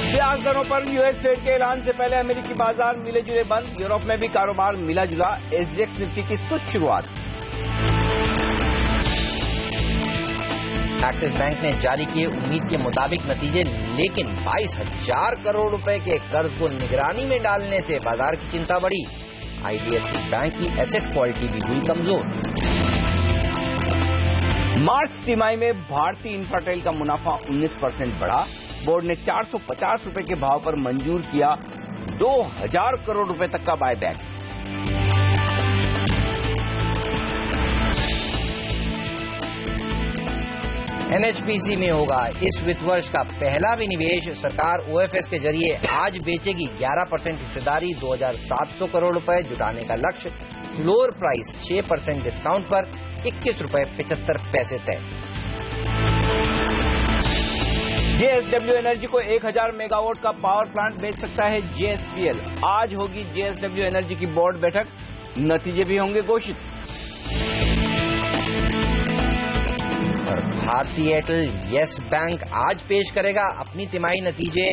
ब्याज दरों पर यूएस फेड के ऐलान से पहले अमेरिकी बाजार मिले जुले बंद। यूरोप में भी कारोबार मिला जुला। एसजीएक्स निफ्टी की सुस्त शुरुआत। एक्सिस बैंक ने जारी किए उम्मीद के मुताबिक नतीजे, लेकिन 22,000 करोड़ रुपए के कर्ज को निगरानी में डालने से बाजार की चिंता बढ़ी। आईडीएफसी बैंक की एसेट क्वालिटी भी हुई कमजोर। मार्च तिमाही में भारतीय इंफ्राटेल का मुनाफा 19% बढ़ा। बोर्ड ने 450 रुपए के भाव पर मंजूर किया 2,000 करोड़ रुपए तक का बायबैक। एनएचपीसी में होगा इस वित्त वर्ष का पहला विनिवेश। सरकार ओएफएस के जरिए आज बेचेगी 11% हिस्सेदारी, 2,700 करोड़ रुपए जुटाने का लक्ष्य। फ्लोर प्राइस 6% डिस्काउंट पर 21 रुपए 75 पैसे तय। जेएसडब्ल्यू एनर्जी को 1,000 मेगावाट का पावर प्लांट बेच सकता है जेएसपीएल। आज होगी जेएसडब्ल्यू एनर्जी की बोर्ड बैठक, नतीजे भी होंगे घोषित। भारतीय एयरटेल येस बैंक आज पेश करेगा अपनी तिमाही नतीजे।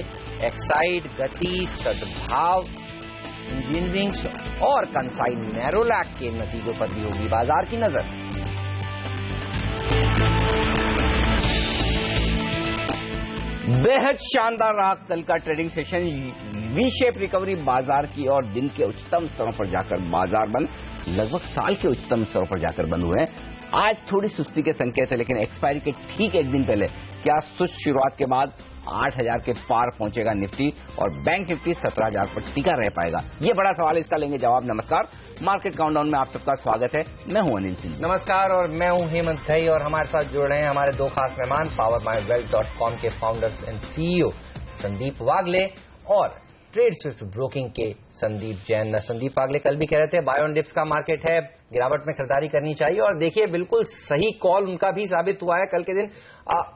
एक्साइड, गति, सद्भाव, इंजीनियरिंग और कंसाई नैरोलैक के नतीजों पर भी होगी बाजार की नजर। बेहद शानदार रहा कल का trading session. V shape recovery बाजार की और दिन के उच्चतम स्तरों पर जाकर बाजार बंद, लगभग साल के उच्चतम स्तरों पर जाकर बंद हुए हैं। आज थोड़ी सुस्ती के संकेत है, लेकिन एक्सपायरी के ठीक एक दिन पहले क्या सुस्त शुरुआत के बाद 8,000 के पार पहुंचेगा निफ्टी और बैंक निफ्टी 17,000 पर टिका रह पाएगा? ये बड़ा सवाल है, इसका लेंगे जवाब। नमस्कार, मार्केट काउंटडाउन में आप सबका स्वागत है। मैं हूं अनिल सिंह। नमस्कार, और मैं हूं हेमंत धई, और हमारे साथ जुड़ रहे हैं हमारे दो खास मेहमान, powermywealth.com के फाउंडर्स एंड सीईओ संदीप वागले और ट्रेड स्विफ्ट ब्रोकिंग के संदीप जैन। संदीप वागले कल भी कह रहे थे बाय ऑन डिप्स का मार्केट है, गिरावट में खरीदारी करनी चाहिए, और देखिए बिल्कुल सही कॉल उनका भी साबित हुआ है कल के दिन।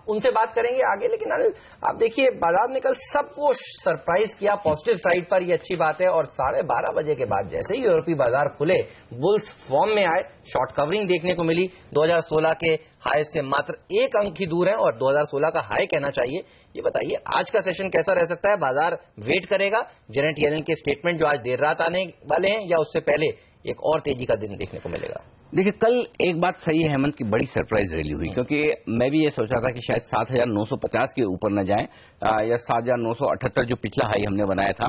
उनसे बात करेंगे आगे, लेकिन अनिल आप देखिए बाजार ने कल सबको सरप्राइज किया पॉजिटिव साइड पर, ये अच्छी बात है। और 12:30 बजे के बाद जैसे ही यूरोपीय बाजार खुले, बुल्स फॉर्म में आए, शॉर्ट कवरिंग देखने को मिली। 2016 के हाई से मात्र 1 अंक ही दूर है और 2016 का हाई कहना चाहिए। ये बताइए आज का सेशन कैसा रह सकता है? बाजार वेट करेगा जेनेट येलेन के स्टेटमेंट जो आज देर रात आने वाले हैं, या उससे पहले एक और तेजी का दिन देखने को मिलेगा? देखिए, कल एक बात सही है हेमंत की, बड़ी सरप्राइज रैली हुई, क्योंकि मैं भी ये सोच रहा था कि शायद 7,950 के ऊपर न जाएं, या 7,978 जो पिछला हाई हमने बनाया था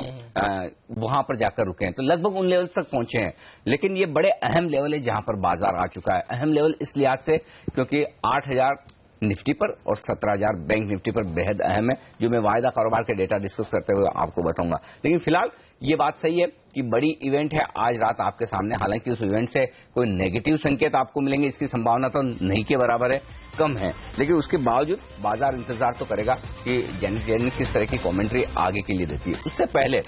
वहां पर जाकर रुके हैं, तो लगभग उन लेवल तक पहुंचे हैं। लेकिन ये बड़े अहम लेवल है जहां पर बाजार आ चुका है। अहम लेवल इस लिहाज से क्योंकि 8,000 निफ्टी पर और 17,000 बैंक निफ्टी पर बेहद अहम है, जो मैं वायदा कारोबार के डेटा डिस्कस करते हुए आपको बताऊंगा। लेकिन फिलहाल ये बात सही है कि बड़ी इवेंट है आज रात आपके सामने। हालांकि उस इवेंट से कोई नेगेटिव संकेत आपको मिलेंगे इसकी संभावना तो नहीं के बराबर है, कम है, लेकिन उसके बावजूद बाजार इंतजार तो करेगा कि जेनेट येलेन किस तरह की कमेंट्री आगे के लिए देती है। उससे पहले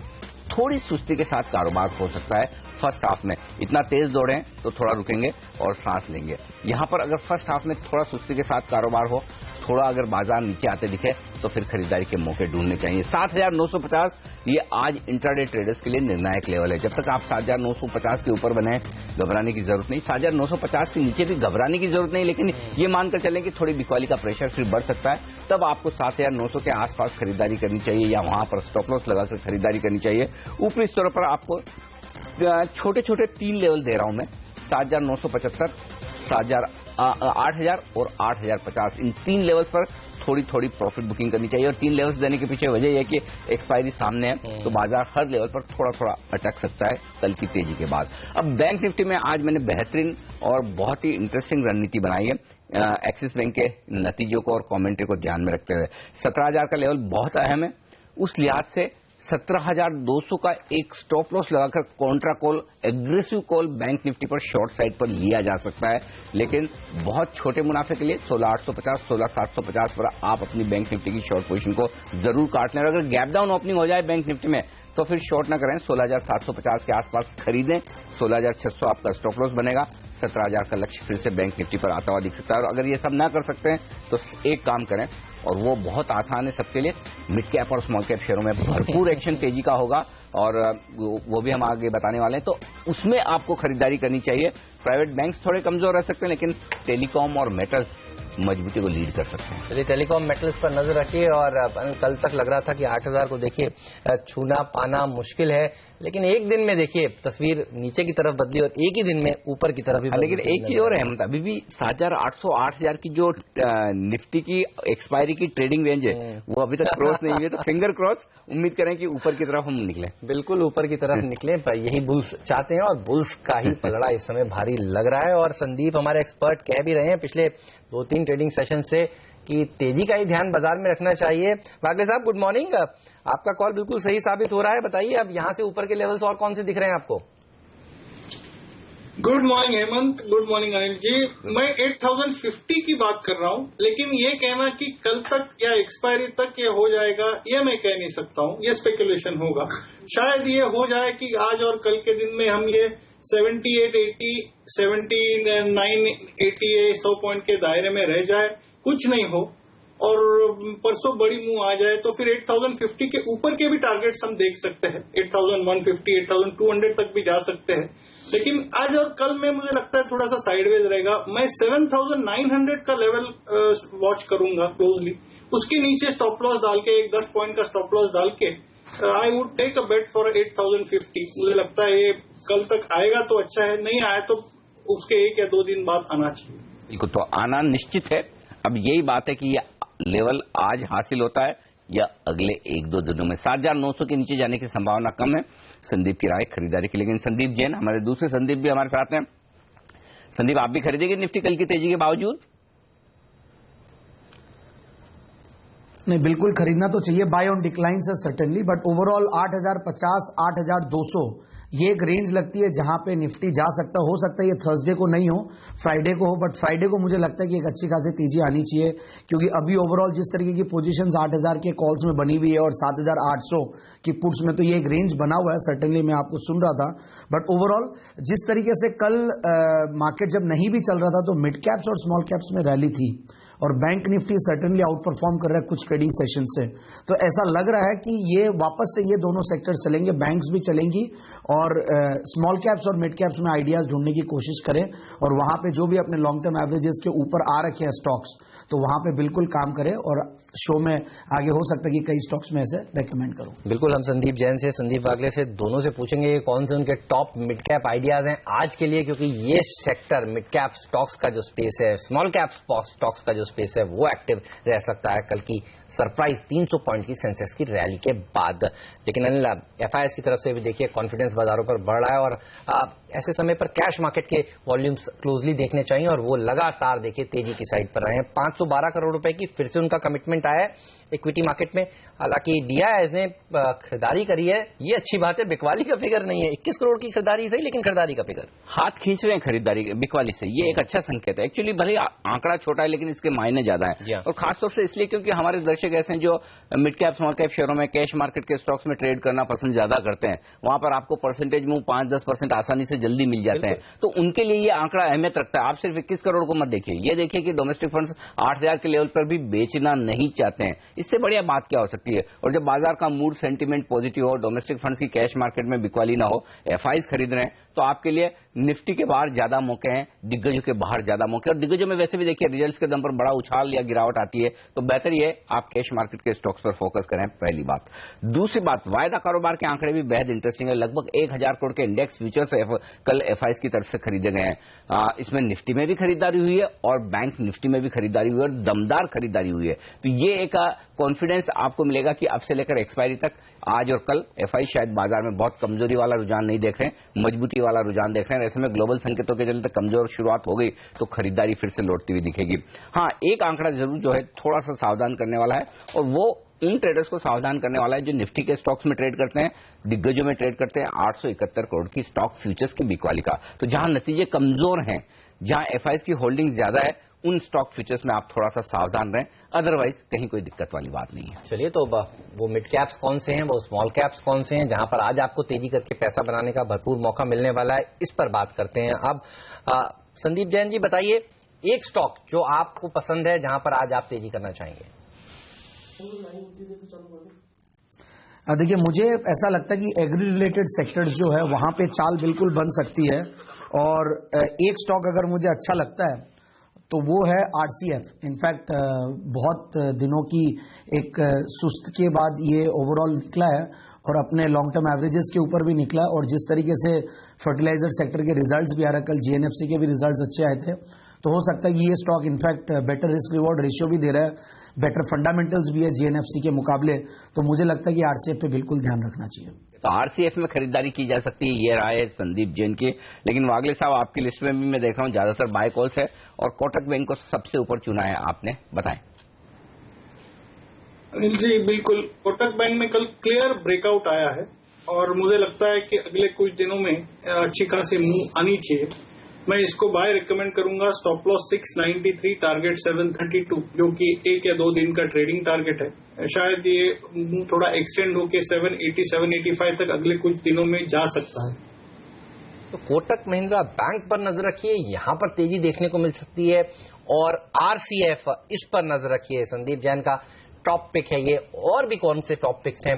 थोड़ी सुस्ती के साथ कारोबार हो सकता है फर्स्ट हाफ में। इतना तेज दौड़े तो थोड़ा रुकेंगे और सांस लेंगे। यहां पर अगर फर्स्ट हाफ में थोड़ा सुस्ती के साथ कारोबार हो, थोड़ा अगर बाजार नीचे आते दिखे, तो फिर खरीदारी के मौके ढूंढने चाहिए। 7,950 ये आज इंट्राडे ट्रेडर्स के लिए निर्णायक लेवल है। जब तक आप 7,950 के ऊपर बने घबराने की जरूरत नहीं, 7,950 के नीचे भी घबराने की जरूरत नहीं, लेकिन ये मानकर चलें कि थोड़ी बिकवाली का प्रेशर फिर बढ़ सकता है। तब आपको 7,900 के आसपास खरीदारी करनी चाहिए, या वहां पर स्टॉप लॉस लगाकर खरीदारी करनी चाहिए। ऊपरी स्तरों पर आपको छोटे छोटे 3 लेवल दे रहा हूं मैं, 7,975, 8,000 और 8,050। इन 3 लेवल्स पर थोड़ी थोड़ी प्रॉफिट बुकिंग करनी चाहिए। और 3 लेवल्स देने के पीछे वजह यह है कि एक्सपायरी सामने है, तो बाजार हर लेवल पर थोड़ा थोड़ा अटक सकता है कल की तेजी के बाद। अब बैंक निफ्टी में आज मैंने बेहतरीन और बहुत ही इंटरेस्टिंग रणनीति बनाई है एक्सिस बैंक के नतीजों को और कमेंट्री को ध्यान में रखते हुए। 17,000 का लेवल बहुत अहम है, उस लिहाज से 17,200 का एक स्टॉप लॉस लगाकर Contra call, aggressive call bank Nifty पर शॉर्ट साइड पर लिया जा सकता है। लेकिन बहुत छोटे मुनाफे के लिए 16,850, 16,750 पर आप अपनी बैंक निफ्टी की शॉर्ट पोजीशन को जरूर काट लें। अगर गैप डाउन ओपनिंग हो जाए बैंक निफ्टी में तो फिर शॉर्ट ना करें, 16,750 के आसपास खरीदें, 16,600 आपका स्टॉप लॉस बनेगा, 17,000 का लक्ष्य फिर से बैंक निफ्टी पर आता हुआ दिख सकता है। और अगर ये सब ना कर सकते हैं तो एक काम करें, और वो बहुत आसान है सबके लिए, मिड कैप और स्मॉल कैप शेयरों में भरपूर एक्शन तेजी का होगा। और वो भी हम आगे बताने वाले हैं, तो उसमें आपको खरीदारी करनी चाहिए। प्राइवेट बैंक्स थोड़े कमजोर रह सकते हैं, लेकिन टेलीकॉम और मेटल्स मजबूती को लीड कर सकते हैं। चलिए टेलीकॉम मेटल्स पर नजर रखिए। और कल तक लग रहा था कि 8,000 को देखिए छूना पाना मुश्किल है, लेकिन एक दिन में देखिए तस्वीर नीचे की तरफ बदली और एक ही दिन में ऊपर की तरफ भी बदली। लेकिन एक चीज और है हेमंत, अभी भी 7,800 8,000 की जो निफ्टी की एक्सपायरी की ट्रेडिंग रेंज है वो अभी तक क्रॉस नहीं हुई है, तो फिंगर क्रॉस, उम्मीद करें कि ऊपर की तरफ हम निकले। बिल्कुल ऊपर की तरफ निकले, यही बुल्स चाहते हैं और बुल्स का ही पलड़ा इस समय भारी लग रहा है। और संदीप हमारे एक्सपर्ट कह भी रहे हैं पिछले 2-3 ट्रेडिंग सेशन से कि तेजी का ही ध्यान बाजार में रखना चाहिए। वागले साहब गुड मॉर्निंग, आपका कॉल बिल्कुल सही साबित हो रहा है। बताइए अब यहां से ऊपर के लेवल्स और कौन से दिख रहे हैं आपको? Good morning Hemant, good morning Anil ji. मैं 8,050 की बात कर रहा हूं, लेकिन ये कहना कि कल तक या एक्सपायरी तक ये हो जाएगा, ये मैं कह नहीं सकता हूं, ये स्पेकुलेशन होगा। शायद ये हो जाए कि आज और कल के दिन में हम ये 7880, 7980, 100 पॉइंट के दायरे में रह जाए, कुछ नहीं हो और परसों बड़ी मुंह आ जाए तो फिर 8,050 के ऊपर के भी टारगेट्स हम देख सकते हैं। 8,150, 8,200 तक भी जा सकते हैं, लेकिन आज और कल में मुझे लगता है थोड़ा सा साइडवेज रहेगा। मैं 7,900 का लेवल वॉच करूंगा क्लोजली, उसके नीचे स्टॉप लॉस डाल के, एक 10 पॉइंट का स्टॉप लॉस डाल के I would take a bet for 8,050। मुझे लगता है ये कल तक आएगा तो अच्छा है, नहीं आया तो उसके 1 या 2 दिन बाद आना चाहिए। बिल्कुल, तो आना निश्चित है। अब यही बात है कि ये लेवल आज हासिल होता है या अगले 1-2 दिनों में। 7,900 के नीचे जाने की संभावना कम है। संदीप की राय खरीदारी की। लेकिन संदीप जैन, हमारे दूसरे संदीप भी हमारे साथ हैं। संदीप, आप भी खरीदेंगे निफ्टी कल की तेजी के बावजूद? नहीं, बिल्कुल खरीदना तो चाहिए। बाय ऑन डिक्लाइन है सर्टेनली, बट ओवरऑल 8,050, 8,200 ये एक रेंज लगती है जहां पे निफ्टी जा सकता। हो सकता है ये थर्सडे को नहीं हो, फ्राइडे को हो, बट फ्राइडे को मुझे लगता है कि एक अच्छी खासी तेजी आनी चाहिए, क्योंकि अभी ओवरऑल जिस तरीके की पोजीशंस 8,000 के कॉल्स में बनी हुई है और 7,800 की पुट्स में, तो ये एक रेंज बना हुआ है। सर्टेनली मैं आपको सुन रहा था, बट ओवरऑल जिस तरीके से कल मार्केट जब नहीं भी चल रहा था तो मिड कैप्स और स्मॉल कैप्स में रैली थी और bank Nifty certainly out perform कर रहा है कुछ ट्रेडिंग सेशन से। तो ऐसा लग रहा है कि ये वापस से ये दोनों सेक्टर चलेंगे, बैंक्स भी चलेंगी और स्मॉल कैप्स और मिड कैप्स में आइडियाज ढूंढने की कोशिश करें और वहां पे जो भी अपने लॉन्ग टर्म एवरेजेस के ऊपर आ रखे हैं स्टॉक्स, तो वहां पे बिल्कुल काम करें। और शो में आगे हो सकता है कि कई स्टॉक्स में ऐसे रेकमेंड करूं। बिल्कुल, हम संदीप जैन से, संदीप वागले से, दोनों से पूछेंगे कौन से उनके टॉप मिड कैप आइडियाज हैं आज के लिए, क्योंकि ये सेक्टर मिड कैप स्टॉक्स का जो स्पेस है, स्मॉल कैप स्टॉक्स का जो स्पेस है, वो एक्टिव रह सकता है कल की सरप्राइज 300 पॉइंट की सेंसेक्स की रैली के बाद। लेकिन अनिल, एफआईएस की तरफ से भी देखिए कॉन्फिडेंस बाजारों पर बढ़ रहा है और ऐसे समय पर कैश मार्केट के वॉल्यूम्स क्लोजली देखने चाहिए और वो लगातार देखिए तेजी की साइड पर रहे हैं। 512 करोड़ रुपए की फिर से उनका कमिटमेंट आया है इक्विटी मार्केट में। हालांकि डीआईआईज ने खरीदारी करी है, ये अच्छी बात है, बिकवाली का फिगर नहीं है। 21 करोड़ की खरीदारी सही, लेकिन खरीदारी का फिगर हाथ खींच रहे हैं खरीदारी बिकवाली से, ये एक अच्छा संकेत है। एक्चुअली भले आंकड़ा छोटा है लेकिन इसके मायने ज्यादा है, और खासतौर से इसलिए क्योंकि हमारे दर्शक ऐसे हैं जो मिड कैप स्मॉल कैप शेयरों में, कैश मार्केट के स्टॉक्स में ट्रेड करना पसंद ज्यादा करते हैं। वहां पर आपको परसेंटेज मूव 5-10% आसानी से जल्दी मिल जाते हैं, तो उनके लिए ये आंकड़ा अहमियत रखता है। आप सिर्फ 21 करोड़ को मत देखिए, ये देखिए कि डोमेस्टिक फंड्स 8,000 के लेवल पर भी बेचना नहीं चाहते हैं। इससे बढ़िया बात क्या हो सकती है? और जब बाजार का मूड सेंटीमेंट पॉजिटिव हो, डोमेस्टिक फंड्स की कैश मार्केट में बिकवाली ना हो, एफआईज खरीद रहे हैं, तो आपके लिए निफ्टी के बाहर ज्यादा मौके हैं, दिग्गजों के बाहर ज्यादा मौके। और दिग्गजों में वैसे भी देखिए रिजल्ट्स के दम पर बड़ा उछाल या गिरावट आती है, तो बेहतर ये आप कैश मार्केट के स्टॉक्स पर फोकस करें, पहली बात। दूसरी बात, वायदा कारोबार के आंकड़े भी बेहद इंटरेस्टिंग है। लगभग 1,000 करोड़ के इंडेक्स फ्यूचर्स कल एफआईज की तरफ से खरीदे गए हैं। इसमें निफ्टी में भी खरीदारी हुई है और बैंक निफ्टी में भी खरीदारी हुई है और दमदार खरीदारी हुई है। तो ये एक कॉन्फिडेंस आपको मिलेगा कि अब से लेकर एक्सपायरी तक आज और कल एफआई शायद बाजार में बहुत कमजोरी वाला रुझान नहीं देख रहे हैं, मजबूती वाला रुझान देख रहे हैं। ऐसे में ग्लोबल संकेतों के चलते कमजोर शुरुआत हो गई तो खरीदारी फिर से लौटती हुई दिखेगी। हाँ, एक आंकड़ा जरूर जो है थोड़ा सा सावधान करने वाला है, और वो उन ट्रेडर्स को सावधान करने वाला है जो निफ्टी के स्टॉक्स में ट्रेड करते हैं, दिग्गजों में ट्रेड करते हैं। 871 करोड़ की स्टॉक फ्यूचर्स की बिकवाली का, तो जहां नतीजे कमजोर हैं, जहां एफआईज की होल्डिंग ज्यादा है, उन स्टॉक फ्यूचर्स में आप थोड़ा सा सावधान रहें, अदरवाइज कहीं कोई दिक्कत वाली बात नहीं है। चलिए, तो वो मिड कैप्स कौन से हैं, वो स्मॉल कैप्स कौन से हैं जहां पर आज आपको तेजी करके पैसा बनाने का भरपूर मौका मिलने वाला है, इस पर बात करते हैं। अब संदीप जैन जी बताइए, एक स्टॉक जो आपको पसंद है जहां पर आज आप तेजी करना चाहेंगे। देखिए, मुझे ऐसा लगता है कि एग्री रिलेटेड सेक्टर्स जो है वहां पे चाल बिल्कुल बन सकती है। और एक स्टॉक अगर मुझे अच्छा लगता है तो वो है आरसीएफ। इनफैक्ट बहुत दिनों की एक सुस्त के बाद ये ओवरऑल निकला है और अपने लॉन्ग टर्म एवरेजेस के ऊपर भी निकला। और जिस तरीके से फर्टिलाइजर सेक्टर के रिजल्ट्स भी आ रहे, कल जीएनएफसी के भी रिजल्ट्स अच्छे आए थे, तो हो सकता है कि ये stock in fact better risk reward ratio भी दे रहा है, बेटर फंडामेंटल्स भी है जीएनएफसी के मुकाबले। तो मुझे लगता है कि आरसीएफ पे बिल्कुल ध्यान रखना चाहिए। तो आरसीएफ में खरीदारी की जा सकती है, ये राय है संदीप जैन की। लेकिन वागले साहब, आपकी लिस्ट में भी मैं देख रहा हूँ ज्यादातर बाय कॉल्स है और कोटक बैंक को सबसे ऊपर चुना है आपने, बताएं। अनिल जी, बिल्कुल कोटक बैंक में कल क्लियर ब्रेकआउट आया है और मुझे लगता है कि अगले कुछ दिनों में अच्छी खासी मूव आनी चाहिए। मैं इसको बाय रिकमेंड करूंगा। स्टॉप लॉस 693, टारगेट 732, जो कि 1 या 2 दिन का ट्रेडिंग टारगेट है। शायद ये मूव थोड़ा एक्सटेंड होकर 780, 785 तक अगले कुछ दिनों में जा सकता है। तो कोटक महिंद्रा बैंक पर नजर रखिए, यहां पर तेजी देखने को मिल सकती है। और आरसीएफ, इस पर नजर रखिए। संदीप जैन का टॉप पिक है ये। और भी कौन से टॉप पिक्स हैं,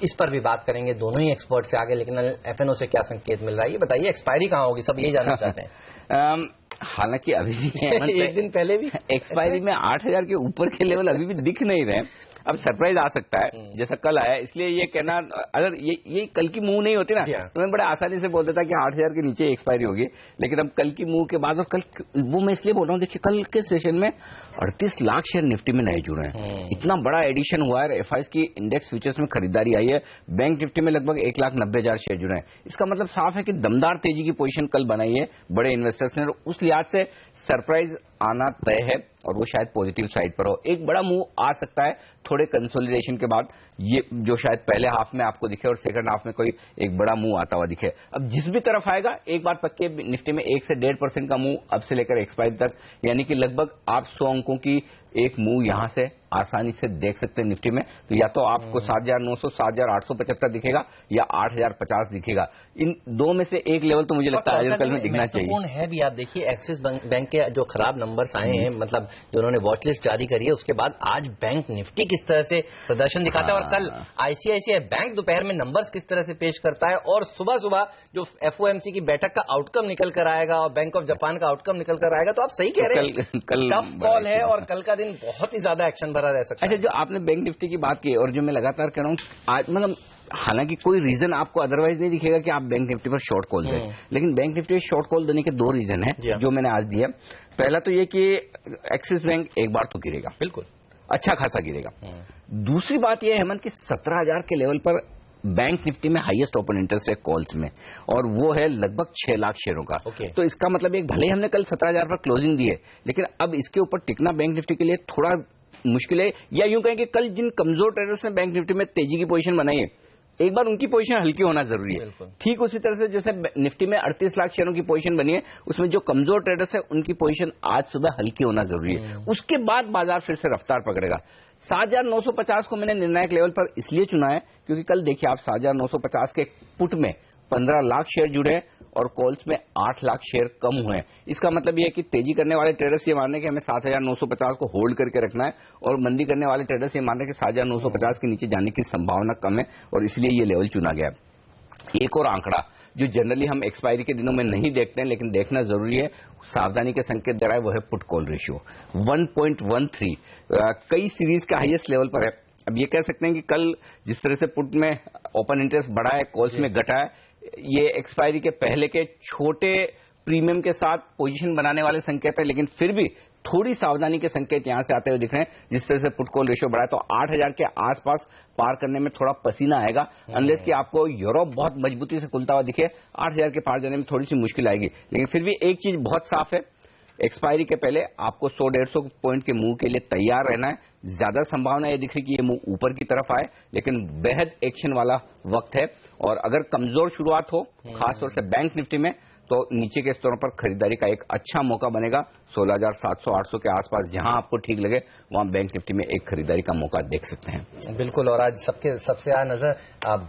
इस पर भी बात करेंगे। दोनों ही एक्सपर्ट से आगे, लेकिन एफएनओ से क्या संकेत मिल रहा है ये बताइए। एक्सपायरी कहाँ होगी, सब ये जानना चाहते हैं। हालांकि अभी भी एक दिन पहले भी एक्सपायरी में 8000 के ऊपर के लेवल अभी भी दिख नहीं रहे। अब सरप्राइज आ सकता है जैसा कल आया, इसलिए ये कहना, अगर ये कल की मूव नहीं होती ना तो मैं बड़े आसानी से बोल देता कि 8000 के नीचे एक्सपायरी होगी। लेकिन अब कल की मूव के बाद, और कल वो मैं इसलिए बोल रहा हूँ, देखिए कल के सेशन में 38 लाख शेयर निफ्टी में नए जुड़े हैं। इतना बड़ा एडिशन हुआ है। एफआईएस की इंडेक्स फ्यूचर्स में खरीदारी आई है। बैंक निफ्टी में लगभग 1,90,000 शेयर जुड़े हैं। इसका मतलब साफ है कि दमदार तेजी की पोजीशन कल बनाई है बड़े इन्वेस्टर्स ने। उस लिहाज से सरप्राइज आना तय है और वो शायद पॉजिटिव साइड पर हो। एक बड़ा मूव आ सकता है थोड़े कंसोलिडेशन के बाद, ये जो शायद पहले हाफ में आपको दिखे और सेकंड हाफ में कोई एक बड़ा मूव आता हुआ दिखे। अब जिस भी तरफ आएगा, एक बात पक्की है, निफ्टी में 1 से 1.5% का मूव अब से लेकर एक्सपायरी तक, यानी कि लगभग आप 100 अंकों की एक मूव यहां से आसानी से देख सकते हैं निफ्टी में। तो या तो आपको 7,900, 7,875 दिखेगा या 8,050 दिखेगा। इन दो में से एक लेवल तो मुझे लगता है आज कल में दिखना चाहिए। है भी। आप देखिए एक्सिस बैंक के जो खराब नंबर्स आए हैं, मतलब जो उन्होंने वॉच लिस्ट जारी करी है, उसके बाद आज बैंक निफ्टी किस तरह से प्रदर्शन दिखाता है और कल आईसीआईसीआई बैंक दोपहर में नंबर्स किस तरह से पेश करता है, और सुबह सुबह जो एफओएमसी की बैठक का आउटकम निकल कर आएगा और बैंक ऑफ जापान का आउटकम निकल कर आएगा। तो आप सही कह रहे हैं, कल टफ कॉल है और कल का दिन बहुत ही ज्यादा एक्शन भरा रह सकता है। अच्छा, जो आपने बैंक निफ्टी की बात की और जो मैं लगातार कह रहा हूँ आज, मतलब हालांकि कोई रीजन आपको अदरवाइज नहीं दिखेगा कि आप बैंक निफ्टी पर शॉर्ट कॉल दें, लेकिन बैंक निफ्टी पर शॉर्ट कॉल देने के 2 रीजन है जो मैंने आज दिया। पहला तो ये कि एक्सिस बैंक एक बार तो गिरेगा, बिल्कुल अच्छा खासा गिरेगा। दूसरी बात यह हेमंत कि 17,000 के लेवल पर बैंक निफ्टी में हाईएस्ट ओपन इंटरेस्ट है कॉल्स में, और वो है लगभग 6 लाख शेयरों का। तो इसका मतलब एक, भले ही हमने कल 17,000 पर क्लोजिंग दी है, लेकिन अब इसके ऊपर टिकना बैंक निफ्टी के लिए थोड़ा मुश्किल है। या यूं कहें कि कल जिन कमजोर ट्रेडर्स ने बैंक निफ्टी में तेजी की पोजीशन बनाई है, एक बार उनकी पोजीशन हल्की होना जरूरी है। ठीक उसी तरह से जैसे निफ्टी में 38 लाख शेयरों की पोजीशन बनी है, उसमें जो कमजोर ट्रेडर्स है उनकी पोजीशन आज सुबह हल्की होना जरूरी है। उसके बाद बाजार फिर से रफ्तार पकड़ेगा। 7,950 को मैंने निर्णायक लेवल पर इसलिए चुना है क्योंकि कल देखिए आप 7,950 के पुट में 15 लाख शेयर जुड़े हैं और कॉल्स में 8 लाख शेयर कम हुए हैं। इसका मतलब यह है कि तेजी करने वाले ट्रेडर्स ये मान रहे हैं कि हमें 7,950 को होल्ड करके रखना है, और मंदी करने वाले ट्रेडर्स ये मान रहे हैं कि 7,950 के नीचे जाने की संभावना कम है, और इसलिए ये लेवल चुना गया है। एक और आंकड़ा जो जनरली हम एक्सपायरी के दिनों में नहीं देखते हैं लेकिन देखना जरूरी है, सावधानी के संकेत दे रहा है, वो है पुट कॉल रेशियो 1.13, कई सीरीज का हाईएस्ट लेवल पर है। अब ये कह सकते हैं कि कल जिस तरह से पुट में ओपन इंटरेस्ट बढ़ा है, कॉल्स में घटा है, ये एक्सपायरी के पहले के छोटे प्रीमियम के साथ पोजीशन बनाने वाले संकेत है, लेकिन फिर भी थोड़ी सावधानी के संकेत यहां से आते हुए दिख रहे हैं। जिस तरह से पुट कॉल रेशियो बढ़ा है तो 8,000 के आसपास पार करने में थोड़ा पसीना आएगा, अनलेस कि आपको यूरोप बहुत मजबूती से खुलता हुआ दिखे। 8,000 के पार जाने में थोड़ी सी मुश्किल आएगी, लेकिन फिर भी एक चीज बहुत साफ है, एक्सपायरी के पहले आपको 100-150 पॉइंट के मूव के लिए तैयार रहना है। ज्यादा संभावना यह दिख रही कि ये मूव ऊपर की तरफ आए, लेकिन बेहद एक्शन वाला वक्त है, और अगर कमजोर शुरुआत हो खासतौर से बैंक निफ्टी में, तो नीचे के स्तरों पर खरीदारी का एक अच्छा मौका बनेगा। 16,700-800 के आसपास जहां आपको ठीक लगे वहां बैंक निफ्टी में एक खरीदारी का मौका देख सकते हैं। बिल्कुल, और आज सबसे ज्यादा नजर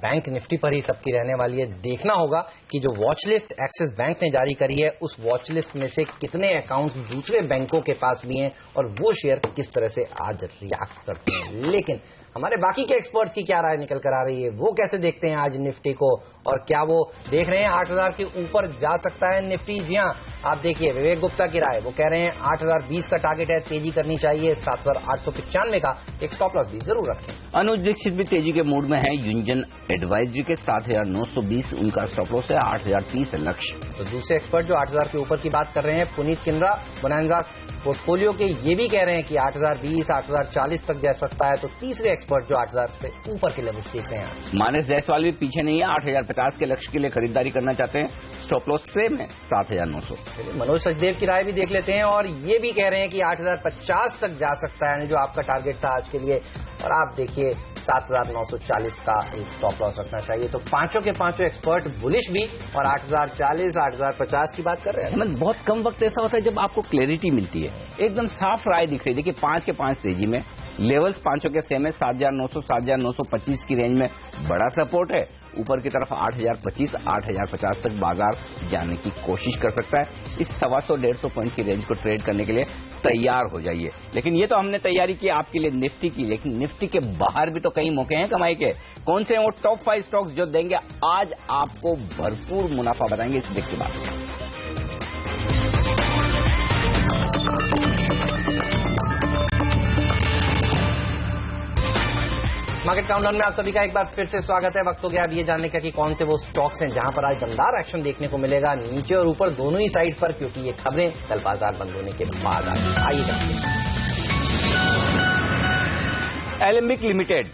बैंक निफ्टी पर ही सबकी रहने वाली है। देखना होगा कि जो वॉच लिस्ट एक्सिस बैंक ने जारी करी है उस वॉच लिस्ट में से कितने अकाउंट्स दूसरे बैंकों के पास भी हैं और वो शेयर किस तरह से आज रिएक्ट करते हैं। लेकिन हमारे बाकी के एक्सपर्ट्स की क्या राय निकल कर आ रही है, वो कैसे देखते हैं आज निफ्टी को, और क्या वो देख रहे हैं 8,000 के ऊपर जा सकता है निफ्टी? जी हाँ, आप देखिए विवेक गुप्ता की राय, वो कह रहे हैं 8,020 का टारगेट है, तेजी करनी चाहिए, 7,895 का एक स्टॉप लॉस भी जरूर रखें। अनुज दीक्षित भी तेजी के मूड में है। यूनियन एडवाइजरी के 7,920 उनका स्टॉप लॉस है, 8,030 लक्ष्य। तो दूसरे एक्सपर्ट जो 8,000 के ऊपर की बात कर रहे हैं, पुनीत किन्रा बोनांजा पोर्टफोलियो के, ये भी कह रहे हैं कि 8,020 8,040 तक जा सकता है। तो तीसरे एक्सपर्ट जो 8,000 से ऊपर के लेवल्स देख रहे हैं। मानस जायसवाल भी पीछे नहीं है, 8,050 के लक्ष्य के लिए खरीदारी करना चाहते हैं, स्टॉप लॉस सेम है 7,900। मनोज सचदेव की राय भी देख लेते हैं, और ये भी कह रहे हैं कि 8,050 तक जा सकता है, जो आपका टारगेट था आज के लिए। और आप देखिए 7,940 का एक स्टॉप लॉस रखना चाहिए। तो पांचों के पांचों एक्सपर्ट बुलिश भी और 8,040 8,050 की बात कर रहे हैं। बहुत कम वक्त ऐसा होता है जब आपको क्लैरिटी मिलती है, एकदम साफ राय दिख रही है। देखिए 5 के 5 तेजी में, लेवल्स पांचों के सेम है, 7,900 7,925 की रेंज में बड़ा सपोर्ट है। ऊपर की तरफ 8,025 8,050 तक बाजार जाने की कोशिश कर सकता है। इस 125 पॉइंट की रेंज को ट्रेड करने के लिए तैयार हो जाइए। लेकिन ये तो हमने तैयारी की आपके लिए निफ्टी की, लेकिन निफ्टी के बाहर भी तो कई मौके हैं कमाई के। कौन से हैं वो टॉप 5 स्टॉक्स जो देंगे आज आपको भरपूर मुनाफा बताएंगे इस ब्रेक के बाद। मार्केट काउंटडाउन में आप सभी का एक बार फिर से स्वागत है। वक्त हो गया अब ये जानने का कि कौन से वो स्टॉक्स हैं जहां पर आज दमदार एक्शन देखने को मिलेगा, नीचे और ऊपर दोनों ही साइड पर, क्योंकि ये खबरें कल बाजार बंद होने के बाद आइए जानते हैं। एलेम्बिक लिमिटेड,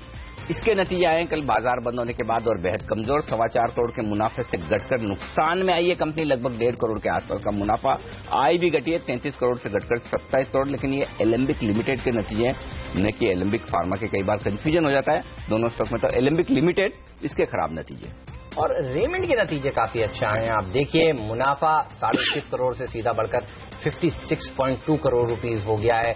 इसके नतीजे आए कल बाजार बंद होने के बाद और बेहद कमजोर। 4.25 करोड़ के मुनाफे से घटकर नुकसान में आई है कंपनी। लगभग 1.5 करोड़ के आसपास का मुनाफा। आय भी घटी है 33 करोड़ से घटकर 27 करोड़। लेकिन ये एलेम्बिक लिमिटेड के नतीजे हैं, न कि एलेम्बिक फार्मा के। कई बार कंफ्यूजन हो जाता है दोनों स्टॉक में। तो एलेम्बिक लिमिटेड, इसके खराब नतीजे। और रेमंड के नतीजे काफी अच्छे आए हैं। आप देखिए मुनाफा 21.5 करोड़ से सीधा बढ़कर 56.2 करोड़ रुपीस हो गया है।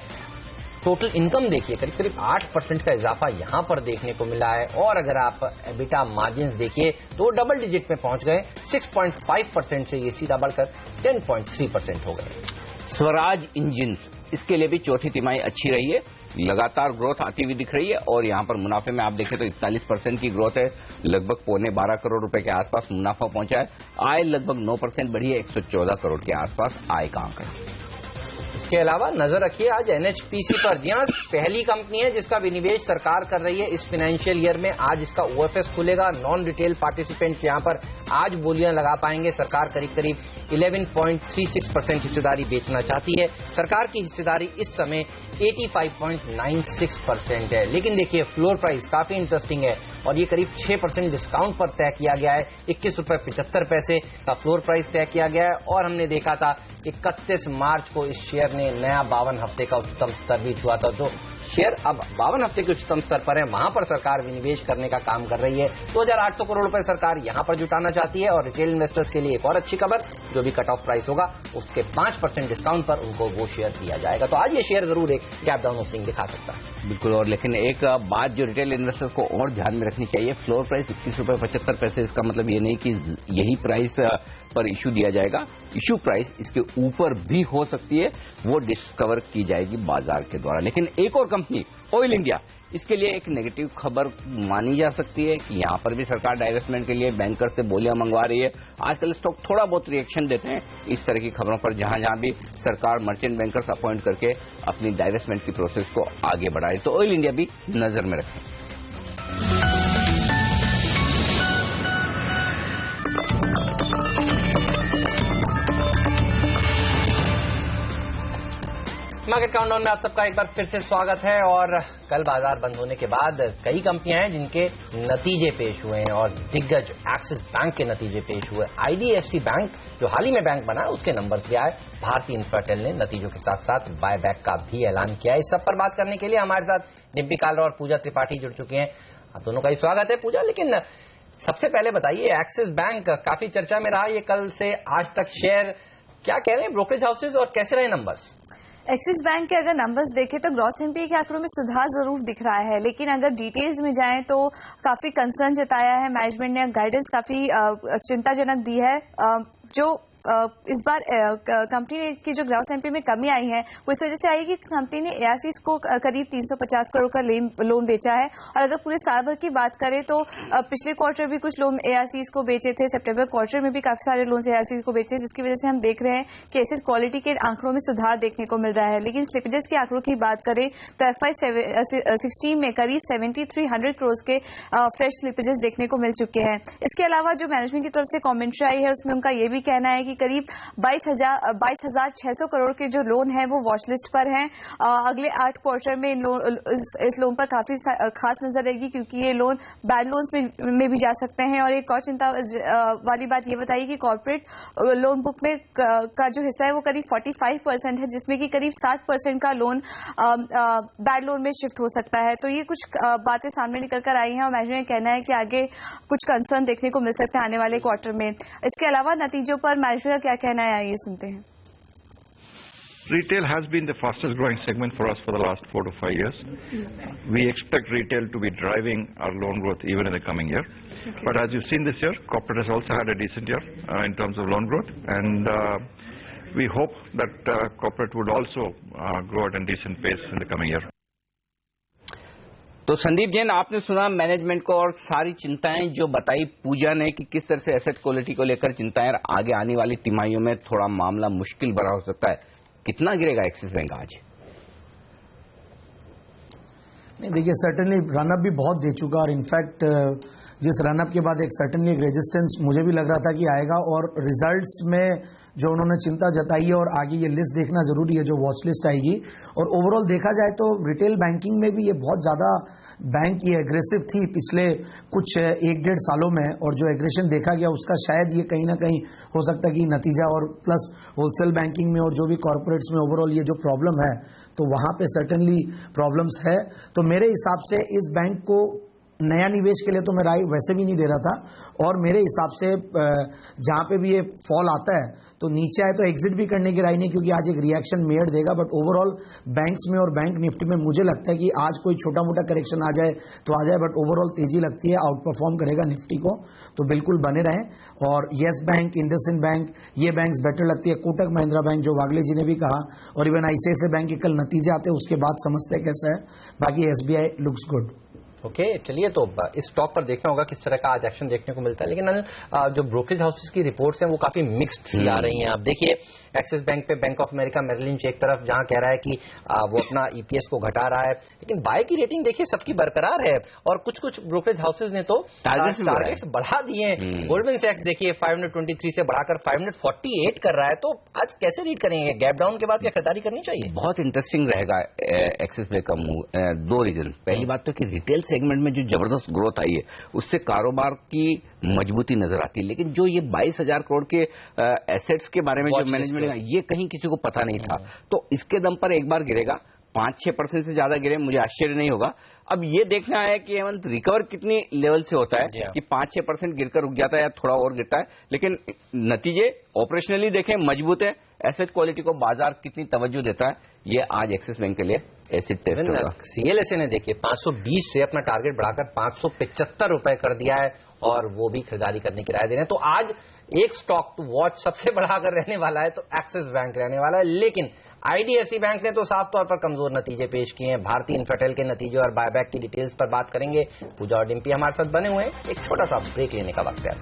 टोटल इनकम देखिए करीब करीब 8% का इजाफा यहां पर देखने को मिला है। और अगर आप एबिटा मार्जिन देखिए तो डबल डिजिट में पहुंच गए, 6.5% से ये सीधा बढ़कर 10.3% हो गए। स्वराज इंजन, इसके लिए भी चौथी तिमाही अच्छी रही है, लगातार ग्रोथ आती हुई दिख रही है। और यहां पर मुनाफे में आप देखें तो 41% की ग्रोथ है, लगभग 12.25 करोड़ रुपए के आसपास मुनाफा पहुंचा है। आय लगभग 9% बढ़ी है, 114 करोड़ के आसपास आय का आंकड़ा। इसके अलावा नजर रखिए आज एनएचपीसी पर। जी हाँ, पहली कंपनी है जिसका विनिवेश सरकार कर रही है इस फाइनेंशियल ईयर में। आज इसका ओएफएस खुलेगा। नॉन रिटेल पार्टिसिपेंट्स यहां पर आज बोलियां लगा पाएंगे। सरकार करीब करीब 11.36% हिस्सेदारी बेचना चाहती है। सरकार की हिस्सेदारी इस समय 85.96% है। लेकिन देखिए फ्लोर प्राइस काफी इंटरेस्टिंग है और ये करीब 6% डिस्काउंट पर तय किया गया है। 21.75 का फ्लोर प्राइस तय किया गया है। और हमने देखा था 31 मार्च को इस शेयर ने नया 52 हफ्ते का उच्चतम स्तर भी छुआ था। तो शेयर अब 52 हफ्ते के उच्चतम स्तर पर है, वहां पर सरकार विनिवेश करने का काम कर रही है। 2,800 करोड़ रुपए सरकार यहां पर जुटाना चाहती है। और रिटेल इन्वेस्टर्स के लिए एक और अच्छी खबर, जो भी कट ऑफ प्राइस होगा उसके 5% डिस्काउंट पर उनको वो शेयर दिया जाएगा। तो आज ये शेयर जरूर एक गैप डाउन ओपनिंग दिखा सकता है। बिल्कुल। और लेकिन एक बात जो रिटेल इन्वेस्टर्स को और ध्यान में रखनी चाहिए, फ्लोर प्राइस 21.75 इसका मतलब ये नहीं कि यही प्राइस पर इशू दिया जाएगा। इशू प्राइस इसके ऊपर भी हो सकती है, वो डिस्कवर की जाएगी बाजार के द्वारा। लेकिन एक और कंपनी ऑयल इंडिया, इसके लिए एक नेगेटिव खबर मानी जा सकती है कि यहां पर भी सरकार डाइवेस्टमेंट के लिए बैंकर से बोलियां मंगवा रही है। आजकल स्टॉक थोड़ा बहुत रिएक्शन देते हैं इस तरह की खबरों पर, जहां जहां भी सरकार मर्चेंट बैंकर्स अपॉइंट करके अपनी डाइवेस्टमेंट की प्रोसेस को आगे बढ़ाए। तो ऑयल इंडिया भी नजर में रखें। मार्केट काउंटडाउन में आप सबका एक बार फिर से स्वागत है। और कल बाजार बंद होने के बाद कई कंपनियां हैं जिनके नतीजे पेश हुए हैं और दिग्गज एक्सिस बैंक के नतीजे पेश हुए। आईडीएफसी बैंक जो हाल ही में बैंक बना उसके नंबर्स भी आए। भारतीय इंफ्राटेल ने नतीजों के साथ साथ बायबैक का भी ऐलान किया। इस सब पर बात करने के लिए हमारे साथ डिम्पी कालरा और पूजा त्रिपाठी जुड़ चुके हैं। आप दोनों का ही स्वागत है। पूजा, लेकिन सबसे पहले बताइए, एक्सिस बैंक काफी चर्चा में रहा ये कल से आज तक, शेयर क्या कह रहे हैं ब्रोकरेज हाउसेज और कैसे रहे नंबर्स? एक्सिस बैंक के अगर नंबर्स देखें तो ग्रॉस एनपीए के आंकड़ों में सुधार जरूर दिख रहा है, लेकिन अगर डिटेल्स में जाएं तो काफी कंसर्न जताया है मैनेजमेंट ने, गाइडेंस काफी चिंताजनक दी है। जो इस बार कंपनी की जो ग्रॉस एनपीए में कमी आई है वो इस वजह से आई कि कंपनी ने एआरसीज को करीब 350 करोड़ का लोन बेचा है। और अगर पूरे साल भर की बात करें तो पिछले क्वार्टर भी कुछ लोन एआरसीज को बेचे थे, सितंबर क्वार्टर में भी काफी सारे लोन एआरसीज को बेचे, जिसकी वजह से हम देख रहे हैं कि एसेट क्वालिटी के आंकड़ों में सुधार देखने को मिल रहा है। लेकिन स्लिपेजेस के आंकड़ों की बात करें तो FY16 में करीब 7300 करोड़ के फ्रेश स्लिपेजेस देखने को मिल चुके हैं। इसके अलावा जो मैनेजमेंट की तरफ से कमेंट्री आई है उसमें उनका ये भी कहना है कि करीब 22,600 करोड़ के जो लोन है वो वॉच लिस्ट पर हैं। अगले 8 क्वार्टर में इस लोन पर काफी खास नजर रहेगी, क्योंकि ये लोन बैड लोन्स में भी जा सकते हैं। और एक और चिंता वाली बात ये बताइए कि कॉर्पोरेट लोन बुक में का जो हिस्सा है वो करीब 45% है, जिसमें कि करीब 60% का लोन बैड लोन में शिफ्ट हो सकता है। तो ये कुछ बातें सामने निकल कर आई हैं और मैनेजमेंट का कहना है कि आगे कुछ कंसर्न देखने को मिल सकते हैं आने वाले क्वार्टर में। इसके अलावा नतीजों पर मैनेजमेंट का क्या कहना है, आइए सुनते हैं। Retail has been the fastest growing segment for us for the last 4 to 5 years. We expect retail to be driving our loan growth even in the coming year. But as you've seen this year, corporate has also had a decent year in terms of loan growth, and we hope that corporate would also grow at a decent pace in the coming year. तो संदीप जैन, आपने सुना management को और सारी चिंताएं जो बताई पूजा ने कि किस तरह से एसेट क्वालिटी को लेकर चिंताएं, आगे आने वाली तिमाहियों में थोड़ा मामला मुश्किल भरा हो सकता है। कितना गिरेगा एक्सिस बैंक आज? नहीं, देखिए सर्टेनली रनअप भी बहुत दे चुका, और इनफैक्ट जिस रनअप के बाद एक सर्टेनली एक रेजिस्टेंस मुझे भी लग रहा था कि आएगा, और रिजल्ट्स में जो उन्होंने चिंता जताई है और आगे ये लिस्ट देखना जरूरी है जो वॉच लिस्ट आएगी। और ओवरऑल देखा जाए तो रिटेल बैंकिंग में भी ये बहुत ज्यादा बैंक ये एग्रेसिव थी पिछले कुछ 1-1.5 सालों में, और जो एग्रेशन देखा गया उसका शायद ये कहीं ना कहीं हो सकता है कि नतीजा, और प्लस होलसेल बैंकिंग में और जो भी कॉर्पोरेट्स में ओवरऑल ये जो प्रॉब्लम है तो वहां पे सर्टेनली प्रॉब्लम्स है। तो मेरे हिसाब से इस बैंक को नया निवेश के लिए तो मैं राय वैसे भी नहीं दे रहा था, और मेरे हिसाब से जहां पे भी ये फॉल आता है तो नीचे आए तो एग्जिट भी करने की राय नहीं, क्योंकि आज एक रिएक्शन मेयर देगा। बट ओवरऑल बैंक्स में और बैंक निफ्टी में मुझे लगता है कि आज कोई छोटा मोटा करेक्शन आ जाए तो आ जाए, बट ओवरऑल तेजी लगती है, आउट परफॉर्म करेगा निफ्टी को। तो बिल्कुल बने रहें। और येस बैंक, इंडसइंड बैंक, ये बैंक्स बेटर लगती है। कोटक महिंद्रा बैंक जो वागले जी ने भी कहा, और इवन आईसीआईसीआई बैंक के कल नतीजे आते हैं उसके बाद समझते हैं कैसा है। बाकी एसबीआई लुक्स गुड। ओके, चलिए तो इस स्टॉक पर देखना होगा किस तरह का आज एक्शन देखने को मिलता है। लेकिन जो ब्रोकरेज हाउसेस की रिपोर्ट्स हैं वो काफी मिक्स्ड सी आ रही हैं। आप देखिए एक्सिस बैंक पे Bank of America Merrill Lynch एक तरफ जहां कह रहा है कि वो अपना ईपीएस को घटा रहा है, लेकिन बाय की रेटिंग देखिए सबकी बरकरार है, और कुछ कुछ ब्रोकरेज हाउसेज ने तो टारगेट्स बढ़ा दिए हैं। गोल्डमैन सैक्स देखिए 523 से बढ़ाकर 548 कर रहा है। तो आज कैसे रीड करेंगे, गैप डाउन के बाद क्या खरीदारी करनी चाहिए? बहुत इंटरेस्टिंग रहेगा एक्सिस बैंक का मूव। 2 रीजन। पहली बात तो कि रिटेल सेगमेंट में जो जबरदस्त ग्रोथ आई है उससे कारोबार की मजबूती नजर आती है, लेकिन जो ये 22,000 करोड़ के एसेट्स के बारे में जो मैनेजमेंट ये कहीं किसी को पता नहीं था, तो इसके दम पर एक बार गिरेगा। 5-6% से ज्यादा गिरे मुझे आश्चर्य नहीं होगा। अब ये देखना है कि हेमंत रिकवर कितनी लेवल से होता है, कि 5-6% गिरकर रुक जाता है या थोड़ा और गिरता है, लेकिन नतीजे ऑपरेशनली देखें मजबूत है। एसेट क्वालिटी को बाजार कितनी तवज्जो देता है, ये आज एक्सिस बैंक के लिए एसिड टेस्ट होगा। सीएलएसए ने देखिए 520 से अपना टारगेट बढ़ाकर 575 रुपए कर दिया है, और वो भी खरीदारी करने की राय दे रहे हैं। तो आज एक स्टॉक टू वॉच सबसे बढ़ाकर रहने वाला है तो एक्सिस बैंक रहने वाला है। लेकिन आईडीएफसी बैंक ने तो साफ तौर पर कमजोर नतीजे पेश किए हैं। भारतीय इन्फ्राटेल के नतीजे और बायबैक की डिटेल्स पर बात करेंगे। पूजा और डिम्पी हमारे साथ बने हुए हैं। एक छोटा सा ब्रेक लेने का वक्त है।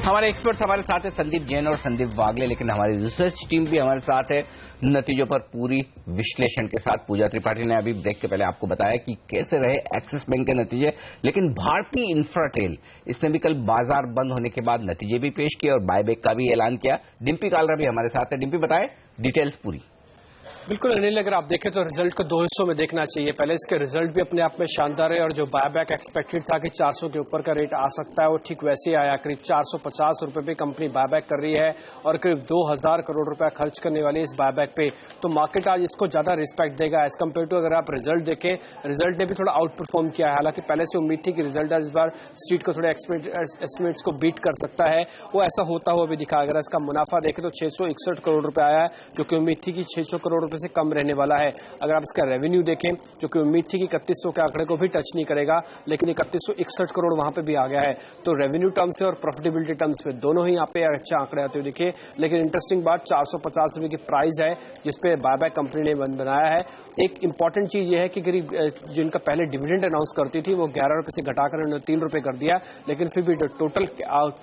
हमारे एक्सपर्ट्स हमारे साथ है संदीप जैन और संदीप वागले, लेकिन हमारी रिसर्च टीम भी हमारे साथ है नतीजों पर पूरी विश्लेषण के साथ। पूजा त्रिपाठी ने अभी ब्रेक के पहले आपको बताया कि कैसे रहे एक्सिस बैंक के नतीजे, लेकिन भारतीय इंफ्राटेल इसने भी कल बाजार बंद होने के बाद नतीजे भी पेश किए और बायबैक का भी ऐलान किया। डिम्पी कालरा भी हमारे साथ है। डिम्पी बताए डिटेल्स पूरी। बिल्कुल अनिल, अगर आप देखें तो रिजल्ट को दो हिस्सों में देखना चाहिए। पहले इसके रिजल्ट भी अपने आप में शानदार है और जो बायबैक एक्सपेक्टेड था कि 400 के ऊपर का रेट आ सकता है वो ठीक वैसे ही आया। करीब 450 रुपए पे कंपनी बायबैक कर रही है और करीब 2000 करोड़ रुपया खर्च करने वाली है इस बायबैक पे। तो मार्केट आज इसको ज्यादा रिस्पेक्ट देगा एज कम्पेयर टू अगर आप रिजल्ट देखें। रिजल्ट ने भी थोड़ा आउट परफॉर्म किया है, हालांकि पहले से उम्मीद थी कि रिजल्ट इस बार स्ट्रीट को थोड़े एस्टिमेट्स को बीट कर सकता है, वो ऐसा होता हुआ भी दिखा। अगर इसका मुनाफा देखें तो 661 करोड़ रुपए आया है, जो कि उम्मीद थी कि 600 करोड़ रुपए से कम रहने वाला है। अगर आप इसका रेवेन्यू देखें, जो कि उम्मीद थी कि 3100 के आंकड़े को भी टच नहीं करेगा, लेकिन 3161 करोड़ वहां पे भी आ गया है। तो रेवेन्यू टर्म्स में और प्रॉफिटेबिलिटी टर्म्स में दोनों ही यहाँ पे अच्छे आंकड़े आते हुए दिखे। लेकिन इंटरेस्टिंग बात 450 रुपए की प्राइस है जिसपे बायबैक कंपनी ने बनाया है। एक इंपॉर्टेंट चीज ये है कि करीब जिनका पहले डिविडेंड अनाउंस करती थी वो 11 रुपए से घटाकर उन्होंने 3 रुपए कर दिया, लेकिन फिर भी टोटल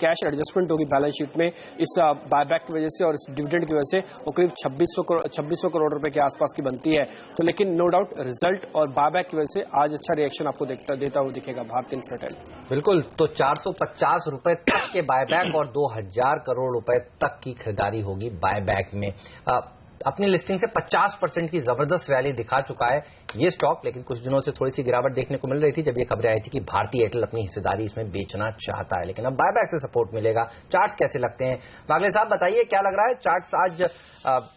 कैश एडजस्टमेंट होगी बैलेंस शीट में इस बायबैक की वजह से और इस डिविडेंड की वजह से वो करीब 2600 करोड़ रुपए के आसपास की बनती है। तो लेकिन नो डाउट रिजल्ट और बायबैक की वजह से आज अच्छा रिएक्शन आपको देता हुआ दिखेगा भारतीय इन्फ्राटेल। बिल्कुल, तो 450 रुपए तक के बायबैक और 2000 करोड़ रुपए तक की खरीदारी होगी बायबैक में। अपनी लिस्टिंग से 50% की जबरदस्त रैली दिखा चुका है ये स्टॉक, लेकिन कुछ दिनों से थोड़ी सी गिरावट देखने को मिल रही थी जब ये खबरें आई थी कि भारतीय एयरटेल अपनी हिस्सेदारी इसमें बेचना चाहता है, लेकिन अब बायबैक से सपोर्ट मिलेगा। चार्ट्स कैसे लगते हैं वागले साहब, बताइए क्या लग रहा है चार्ट्स आज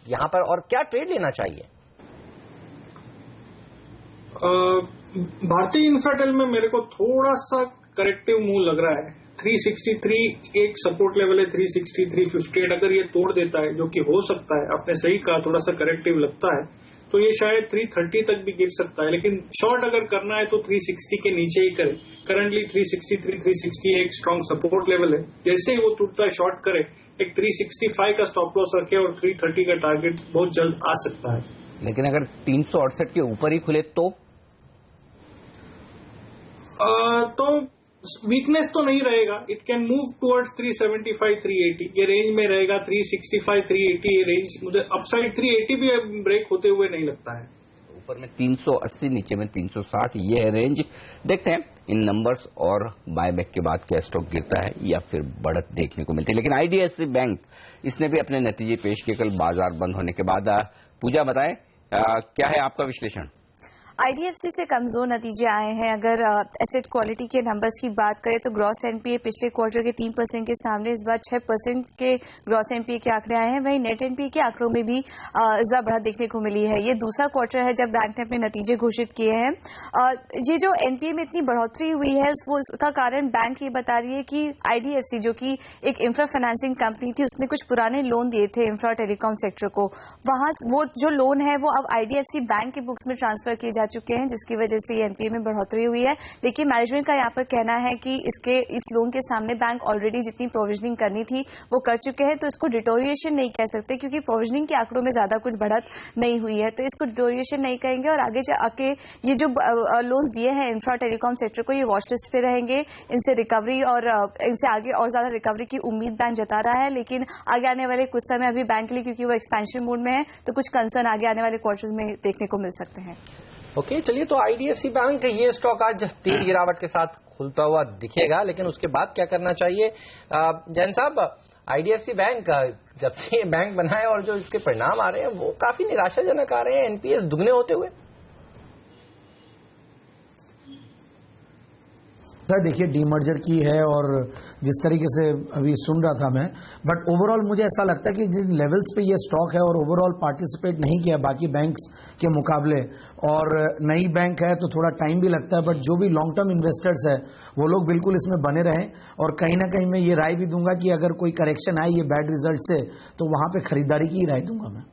यहां पर, और क्या ट्रेड लेना चाहिए? भारतीय इंफ्राटेल में मेरे को थोड़ा सा करेक्टिव मूव लग रहा है। 363 एक सपोर्ट लेवल है, 360 358 अगर ये तोड़ देता है, जो कि हो सकता है, आपने सही कहा थोड़ा सा करेक्टिव लगता है, तो ये शायद 330 तक भी गिर सकता है। लेकिन शॉर्ट अगर करना है तो 360 के नीचे ही करे। करंटली 363 360 एक स्ट्रॉन्ग सपोर्ट लेवल है, जैसे ही वो टूटता है शॉर्ट करे, एक 365 का स्टॉप लॉस रखे और 330 का टारगेट बहुत जल्द आ सकता है। लेकिन अगर 368 के ऊपर ही खुले तो वीकनेस तो नहीं रहेगा, इट कैन मूव टुवर्ड्स 375 380 ये रेंज में रहेगा। 365 380 ये रेंज, मुझे अपसाइड 380 भी ब्रेक होते हुए नहीं लगता है। ऊपर में 380, नीचे में 360, ये है रेंज। देखते हैं इन नंबर्स और बायबैक के बाद क्या स्टॉक गिरता है या फिर बढ़त देखने को मिलती है। लेकिन आईडीएफसी बैंक इसने भी अपने नतीजे पेश किए कल बाजार बंद होने के बाद। पूजा बताएं क्या है आपका विश्लेषण? आईडीएफसी से कमजोर नतीजे आए हैं। अगर एसेट क्वालिटी के नंबर्स की बात करें तो ग्रॉस एनपीए पिछले क्वार्टर के 3% के सामने इस बार 6% के ग्रॉस एनपीए के आंकड़े आए हैं। वहीं नेट एनपीए के आंकड़ों में भी इस बार बढ़त देखने को मिली है। ये दूसरा क्वार्टर है जब बैंक ने अपने नतीजे घोषित किए हैं। ये जो एनपीए में इतनी बढ़ोतरी हुई है उसका कारण बैंक ये बता रही है कि आईडीएफसी जो कि एक इंफ्रा फाइनेंसिंग कंपनी थी, उसने कुछ पुराने लोन दिए थे इंफ्रा टेलीकॉम सेक्टर को, वहां वो जो लोन है वो अब आईडीएफसी बैंक के बुक्स में ट्रांसफर किए जा चुके हैं, जिसकी वजह से एनपीए में बढ़ोतरी हुई है। लेकिन मैनेजमेंट का यहाँ पर कहना है कि इस लोन के सामने बैंक ऑलरेडी जितनी प्रोविजनिंग करनी थी वो कर चुके हैं, तो इसको डिटोरिएशन नहीं कह सकते क्योंकि प्रोविजनिंग के आंकड़ों में ज्यादा कुछ बढ़त नहीं हुई है, तो इसको डिटोरिएशन नहीं कहेंगे। और आगे जाके ये जो लोन दिए हैं इंफ्रा टेलीकॉम सेक्टर को, ये वॉच लिस्ट पे रहेंगे। इनसे रिकवरी और इनसे आगे और ज्यादा रिकवरी की उम्मीद बैंक जता रहा है, लेकिन आगे आने वाले कुछ समय अभी बैंक के लिए, क्योंकि वो एक्सपेंशन मोड में है, तो कुछ कंसर्न आगे आने वाले क्वार्टर्स में देखने को मिल सकते हैं। ओके, चलिए, तो आईडीएफसी बैंक ये स्टॉक आज तेज गिरावट के साथ खुलता हुआ दिखेगा, लेकिन उसके बाद क्या करना चाहिए? जैन साहब, आईडीएफसी बैंक जब से ये बैंक बना है और जो इसके परिणाम आ रहे हैं वो काफी निराशाजनक आ रहे हैं, एनपीएस दुगने होते हुए। देखिए डीमर्जर की है और जिस तरीके से अभी सुन रहा था मैं, बट ओवरऑल मुझे ऐसा लगता है कि जिन लेवल्स पे ये स्टॉक है और ओवरऑल पार्टिसिपेट नहीं किया बाकी बैंक्स के मुकाबले, और नई बैंक है तो थोड़ा टाइम भी लगता है, बट जो भी लॉन्ग टर्म इन्वेस्टर्स है वो लोग बिल्कुल इसमें बने रहें। और कहीं ना कहीं मैं ये राय भी दूंगा कि अगर कोई करेक्शन आए ये बैड रिजल्ट से, तो वहां पे खरीदारी की राय दूंगा मैं।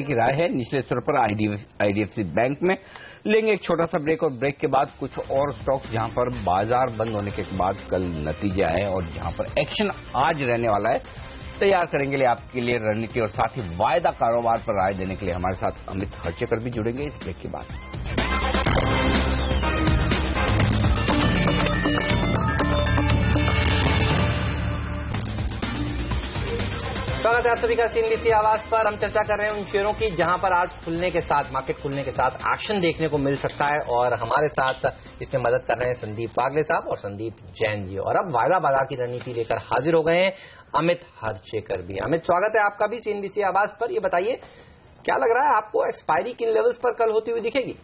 की राय है निचले स्तर पर आईडीएफसी बैंक में। लेंगे एक छोटा सा ब्रेक, और ब्रेक के बाद कुछ और स्टॉक्स जहां पर बाजार बंद होने के बाद कल नतीजे आए और जहां पर एक्शन आज रहने वाला है, तैयार करेंगे लिए आपके लिए रणनीति और साथ ही वायदा कारोबार पर राय देने के लिए हमारे साथ अमित हर्चेकर भी जुड़ेंगे इस ब्रेक के बाद। स्वागत है आप सभी का सीएनबीसी आवाज पर। हम चर्चा कर रहे हैं उन शेयरों की जहां पर आज खुलने के साथ, मार्केट खुलने के साथ एक्शन देखने को मिल सकता है, और हमारे साथ इसमें मदद कर रहे हैं संदीप वागले साहब और संदीप जैन जी। और अब वायदा बाजार की रणनीति लेकर हाजिर हो गए हैं अमित हर्चेकर भी। अमित, स्वागत है आपका भी सीएनबीसी आवाज पर। ये बताइए, क्या लग रहा है आपको, एक्सपायरी किन लेवल्स पर कल होती हुई दिखेगी?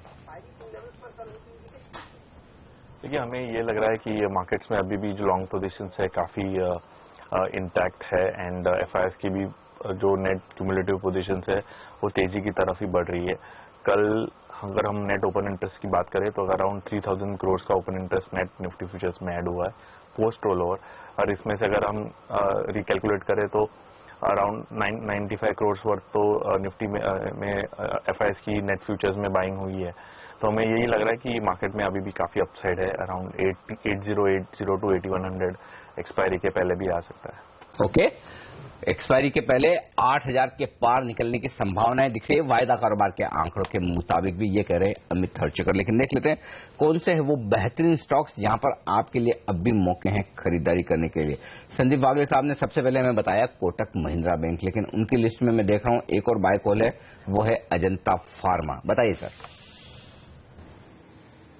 देखिए, हमें ये लग रहा है कि मार्केट्स में अभी भी जो लॉन्ग पोजीशंस है काफ़ी इंटैक्ट है एंड एफआईएस की भी जो नेट क्यूमुलेटिव पोजीशंस है वो तेजी की तरफ ही बढ़ रही है। कल अगर हम नेट ओपन इंटरेस्ट की बात करें तो अराउंड 3000 करोड़ का open interest net Nifty futures में ऐड हुआ है पोस्ट रोल ओवर, और इसमें से अगर हम रिकैलकुलेट करें तो अराउंड 95 करोड़ वर्थ तो निफ्टी में एफआईएस की नेट फ्यूचर्स में बाइंग हुई है। तो हमें यही लग रहा है कि मार्केट में अभी भी काफी अपसाइड है, अराउंड 8080 टू 8100 एक्सपायरी के पहले भी आ सकता है। ओके, एक्सपायरी के पहले 8000 के पार निकलने की संभावनाएं दिख रही है वायदा कारोबार के आंकड़ों के मुताबिक भी, ये कह रहे हैं अमित हरचकर। लेकिन देख लेते हैं कौन से है वो बेहतरीन स्टॉक्स जहां पर आपके लिए अब भी मौके हैं खरीदारी करने के लिए। संदीप वागले साहब ने सबसे पहले हमें बताया कोटक महिंद्रा बैंक, लेकिन उनकी लिस्ट में मैं देख रहा हूं एक और बाय कॉल है, वो है अजंता फार्मा। बताइए सर।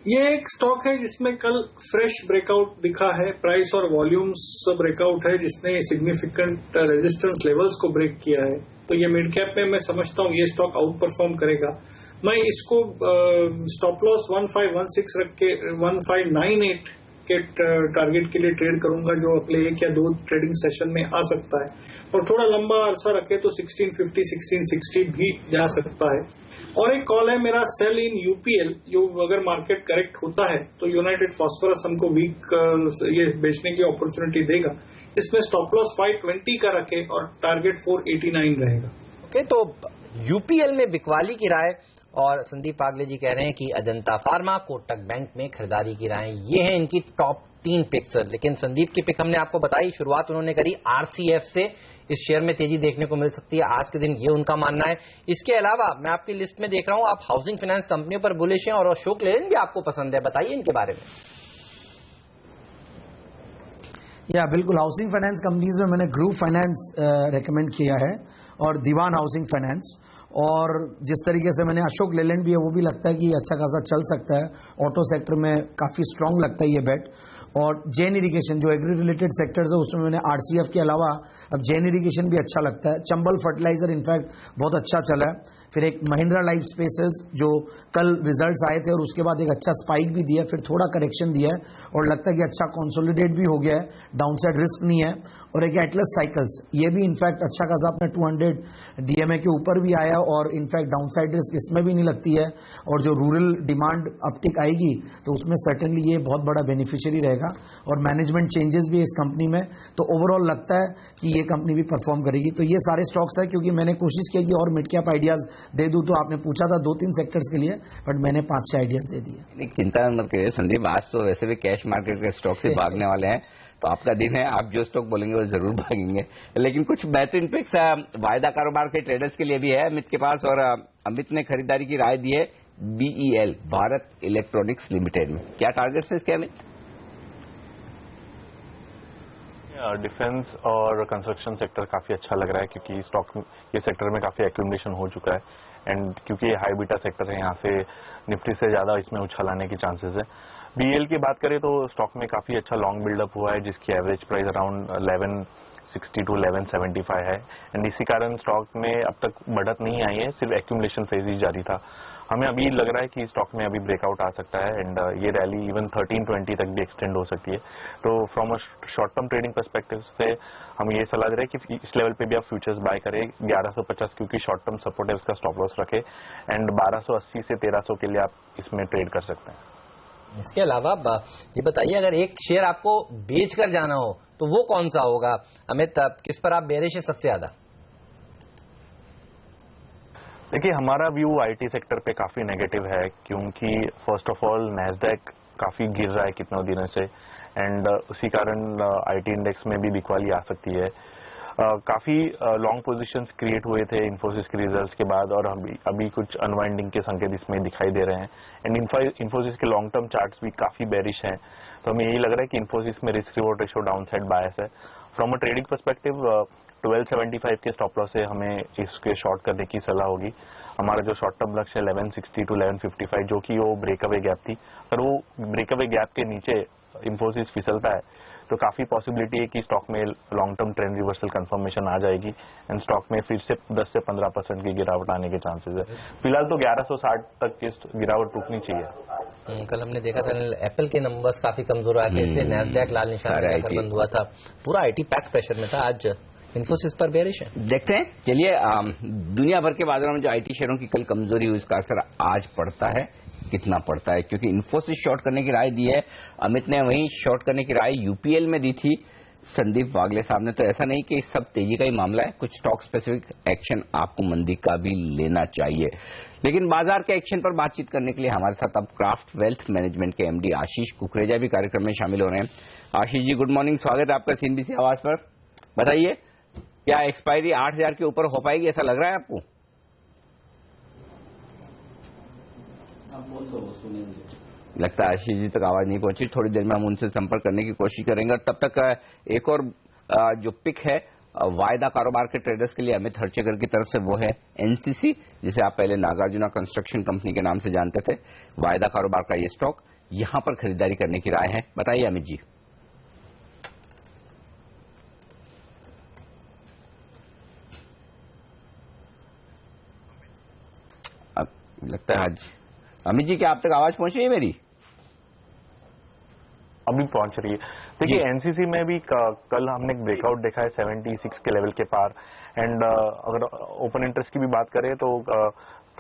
ये एक स्टॉक है जिसमें कल फ्रेश ब्रेकआउट दिखा है, प्राइस और वॉल्यूम्स ब्रेकआउट है जिसने सिग्निफिकेंट रेजिस्टेंस लेवल्स को ब्रेक किया है। तो ये मिड कैप में मैं समझता हूँ ये स्टॉक आउट परफॉर्म करेगा। मैं इसको स्टॉप लॉस 1516 रख के 1598 के टारगेट के लिए ट्रेड करूंगा, जो अगले 1 या 2 ट्रेडिंग सेशन में आ सकता है, और थोड़ा लंबा अरसा रखे तो 1650 1660 भी जा सकता है। और एक कॉल है मेरा सेल इन यूपीएल, जो अगर मार्केट करेक्ट होता है तो यूनाइटेड फॉस्फोरस हमको वीक ये बेचने की अपॉर्चुनिटी देगा। इसमें स्टॉप लॉस 520 का रखे और टारगेट 489 रहेगा। ओके, तो यूपीएल में बिकवाली की राय, और संदीप वागले जी कह रहे हैं कि अजंता फार्मा, कोटक बैंक में खरीदारी की राय। ये है इनकी टॉप 3 पिक्स। लेकिन संदीप की पिक हमने आपको बताई, शुरुआत उन्होंने करी आरसीएफ से। इस शेयर में तेजी देखने को मिल सकती है आज के दिन, ये उनका मानना है। इसके अलावा मैं आपकी लिस्ट में देख रहा हूं आप हाउसिंग फाइनेंस कंपनियों पर बुलिश हैं, और अशोक लेलैंड भी आपको पसंद है, बताइए इनके बारे में। या बिल्कुल, हाउसिंग फाइनेंस कंपनीज में मैंने ग्रुप फाइनेंस रेकमेंड किया है और दीवान हाउसिंग फाइनेंस, और जिस तरीके से मैंने अशोक लेलैंड भी है वो भी लगता है कि अच्छा खासा चल सकता है। ऑटो सेक्टर में काफी स्ट्रांग लगता है ये बेट। और जैन इरिगेशन जो एग्री रिलेटेड सेक्टर्स है उसमें मैंने आरसीएफ के अलावा अब जैन इरिगेशन भी अच्छा लगता है। चंबल फर्टिलाइजर इनफैक्ट बहुत अच्छा चला है। फिर एक महिंद्रा लाइफ स्पेसेस जो कल रिजल्ट्स आए थे और उसके बाद एक अच्छा स्पाइक भी दिया, फिर थोड़ा करेक्शन दिया है और लगता है कि अच्छा कंसोलिडेट भी हो गया है, डाउनसाइड रिस्क नहीं है। और एक एटलस साइकिल्स, ये भी इनफैक्ट अच्छा खासा अपने 200 डीएमए के ऊपर भी आया और इनफैक्ट डाउनसाइड रिस्क इसमें भी नहीं लगती है। और जो रूरल डिमांड अपटिक आएगी तो उसमें सर्टेनली ये बहुत बड़ा बेनिफिशियरी रहेगा। और मैनेजमेंट चेंजेस भी इस कंपनी में, तो ओवरऑल लगता है कि ये कंपनी भी परफॉर्म करेगी। तो ये सारे स्टॉक्स है, क्योंकि मैंने कोशिश की कि और मिड कैप आइडियाज दे दूं, तो आपने पूछा था 2-3 सेक्टर्स के लिए, बट मैंने 5-6 आइडियाज दे दिए। चिंता मत करिए संदीप, आज तो वैसे भी कैश मार्केट के स्टॉक से भागने वाले हैं, तो आपका दिन है, आप जो स्टॉक बोलेंगे वो जरूर भागेंगे। लेकिन कुछ बेहतरीन पिक्स वायदा कारोबार के ट्रेडर्स के लिए भी है अमित के पास, और अमित ने खरीदारी की राय दी है बीईएल, भारत इलेक्ट्रॉनिक्स लिमिटेड में। क्या टारगेट्स है इसके अमित? डिफेंस और कंस्ट्रक्शन सेक्टर काफी अच्छा लग रहा है, क्योंकि स्टॉक ये सेक्टर में काफी एक्यूमुलेशन हो चुका है, एंड क्योंकि ये हाई बीटा सेक्टर है, यहाँ से निफ्टी से ज्यादा इसमें उछाल आने की चांसेस है। बीएल की बात करें तो स्टॉक में काफी अच्छा लॉन्ग बिल्डअप हुआ है, जिसकी एवरेज प्राइस अराउंड 1160 टू 1175 है, एंड इसी कारण स्टॉक में अब तक बढ़त नहीं आई है, सिर्फ एक्यूमुलेशन फेज ही जारी था। हमें अभी लग रहा है कि स्टॉक में अभी ब्रेकआउट आ सकता है, एंड ये रैली इवन 1320 तक भी एक्सटेंड हो सकती है। तो from a short term trading perspective से हम ये सलाह दे रहे हैं कि इस लेवल पे भी आप फ्यूचर्स बाय करें 1150, क्योंकि शॉर्ट टर्म सपोर्ट है, उसका स्टॉप लॉस रखे, एंड 1280 से 1300 के लिए आप इसमें ट्रेड कर सकते हैं। इसके अलावा ये बताइए, अगर एक शेयर आपको बेच कर जाना हो तो वो कौन सा होगा? अमित, किस पर आप बेरिश है सबसे ज्यादा? देखिए, हमारा व्यू आईटी सेक्टर पे काफी नेगेटिव है, क्योंकि फर्स्ट ऑफ ऑल नैस्डैक काफी गिर रहा है कितने दिनों से, एंड उसी कारण आईटी इंडेक्स में भी बिकवाली आ सकती है। काफी लॉन्ग पोजीशंस क्रिएट हुए थे इन्फोसिस के रिजल्ट्स के बाद, और अभी कुछ अनवाइंडिंग के संकेत इसमें दिखाई दे रहे हैं, एंड इन्फोसिस के लॉन्ग टर्म चार्ट्स भी काफी बेरिश हैं। तो हमें यही लग रहा है कि इन्फोसिस में रिस्क रिवॉर्ड रेशियो डाउनसाइड बायस है। फ्रॉम अ ट्रेडिंग पर्सपेक्टिव 1275 के स्टॉप लॉस से हमें इसके शॉर्ट करने की सलाह होगी। हमारा जो शॉर्ट टर्म लक्ष्य है 1160 टू 1155, जो कि वो ब्रेकअवे गैप थी, अगर वो ब्रेकअवे गैप के नीचे इंफोसिस फिसलता है तो काफी पॉसिबिलिटी है कि स्टॉक में long term trend reversal confirmation आ जाएगी एंड स्टॉक में फिर से 10 से 15% की गिरावट आने के चांसेस है। फिलहाल तो 1160 तक की गिरावट रुकनी चाहिए। कल हमने देखा था एप्पल के नंबर्स काफी कमजोर आए थे, इसलिए नैस्डैक लाल निशान लगाकर बंद हुआ था, पूरा आईटी पैक प्रेशर में था। आज इन्फोसिस पर बेरिश है। देखते हैं, चलिए दुनिया भर के बाजारों में जो आईटी शेयरों की कल कमजोरी हुई उसका असर आज पड़ता है, कितना पड़ता है, क्योंकि इन्फोसिस शॉर्ट करने की राय दी है अमित ने, वहीं शॉर्ट करने की राय यूपीएल में दी थी संदीप वागले साहब ने। तो ऐसा नहीं कि सब तेजी का ही मामला है, कुछ स्टॉक स्पेसिफिक एक्शन आपको मंदी का भी लेना चाहिए। लेकिन बाजार के एक्शन पर बातचीत करने के लिए हमारे साथ अब क्राफ्ट वेल्थ मैनेजमेंट के एमडी आशीष कुकरेजा भी कार्यक्रम में शामिल हो रहे हैं। आशीष जी, गुड मॉर्निंग, स्वागत है आपका सीएनबीसी आवाज पर। बताइए, क्या एक्सपायरी 8000 के ऊपर हो पाएगी, ऐसा लग रहा है आपको? लगता है आशीष जी तक आवाज नहीं पहुंची, थोड़ी देर में हम उनसे संपर्क करने की कोशिश करेंगे। तब तक एक और जो पिक है वायदा कारोबार के ट्रेडर्स के लिए अमित हर्चेकर की तरफ से, वो है एनसीसी, जिसे आप पहले नागार्जुना कंस्ट्रक्शन कंपनी के नाम से जानते थे। वायदा कारोबार का ये स्टॉक, यहां पर खरीदारी करने की राय है, बताइए अमित जी। लगता है आज अमित जी, क्या आप तक आवाज पहुंच रही है मेरी? अभी पहुंच रही है। देखिए एनसीसी में भी कल हमने एक ब्रेकआउट देखा है 76 के लेवल के पार एंड अगर ओपन इंटरेस्ट की भी बात करें तो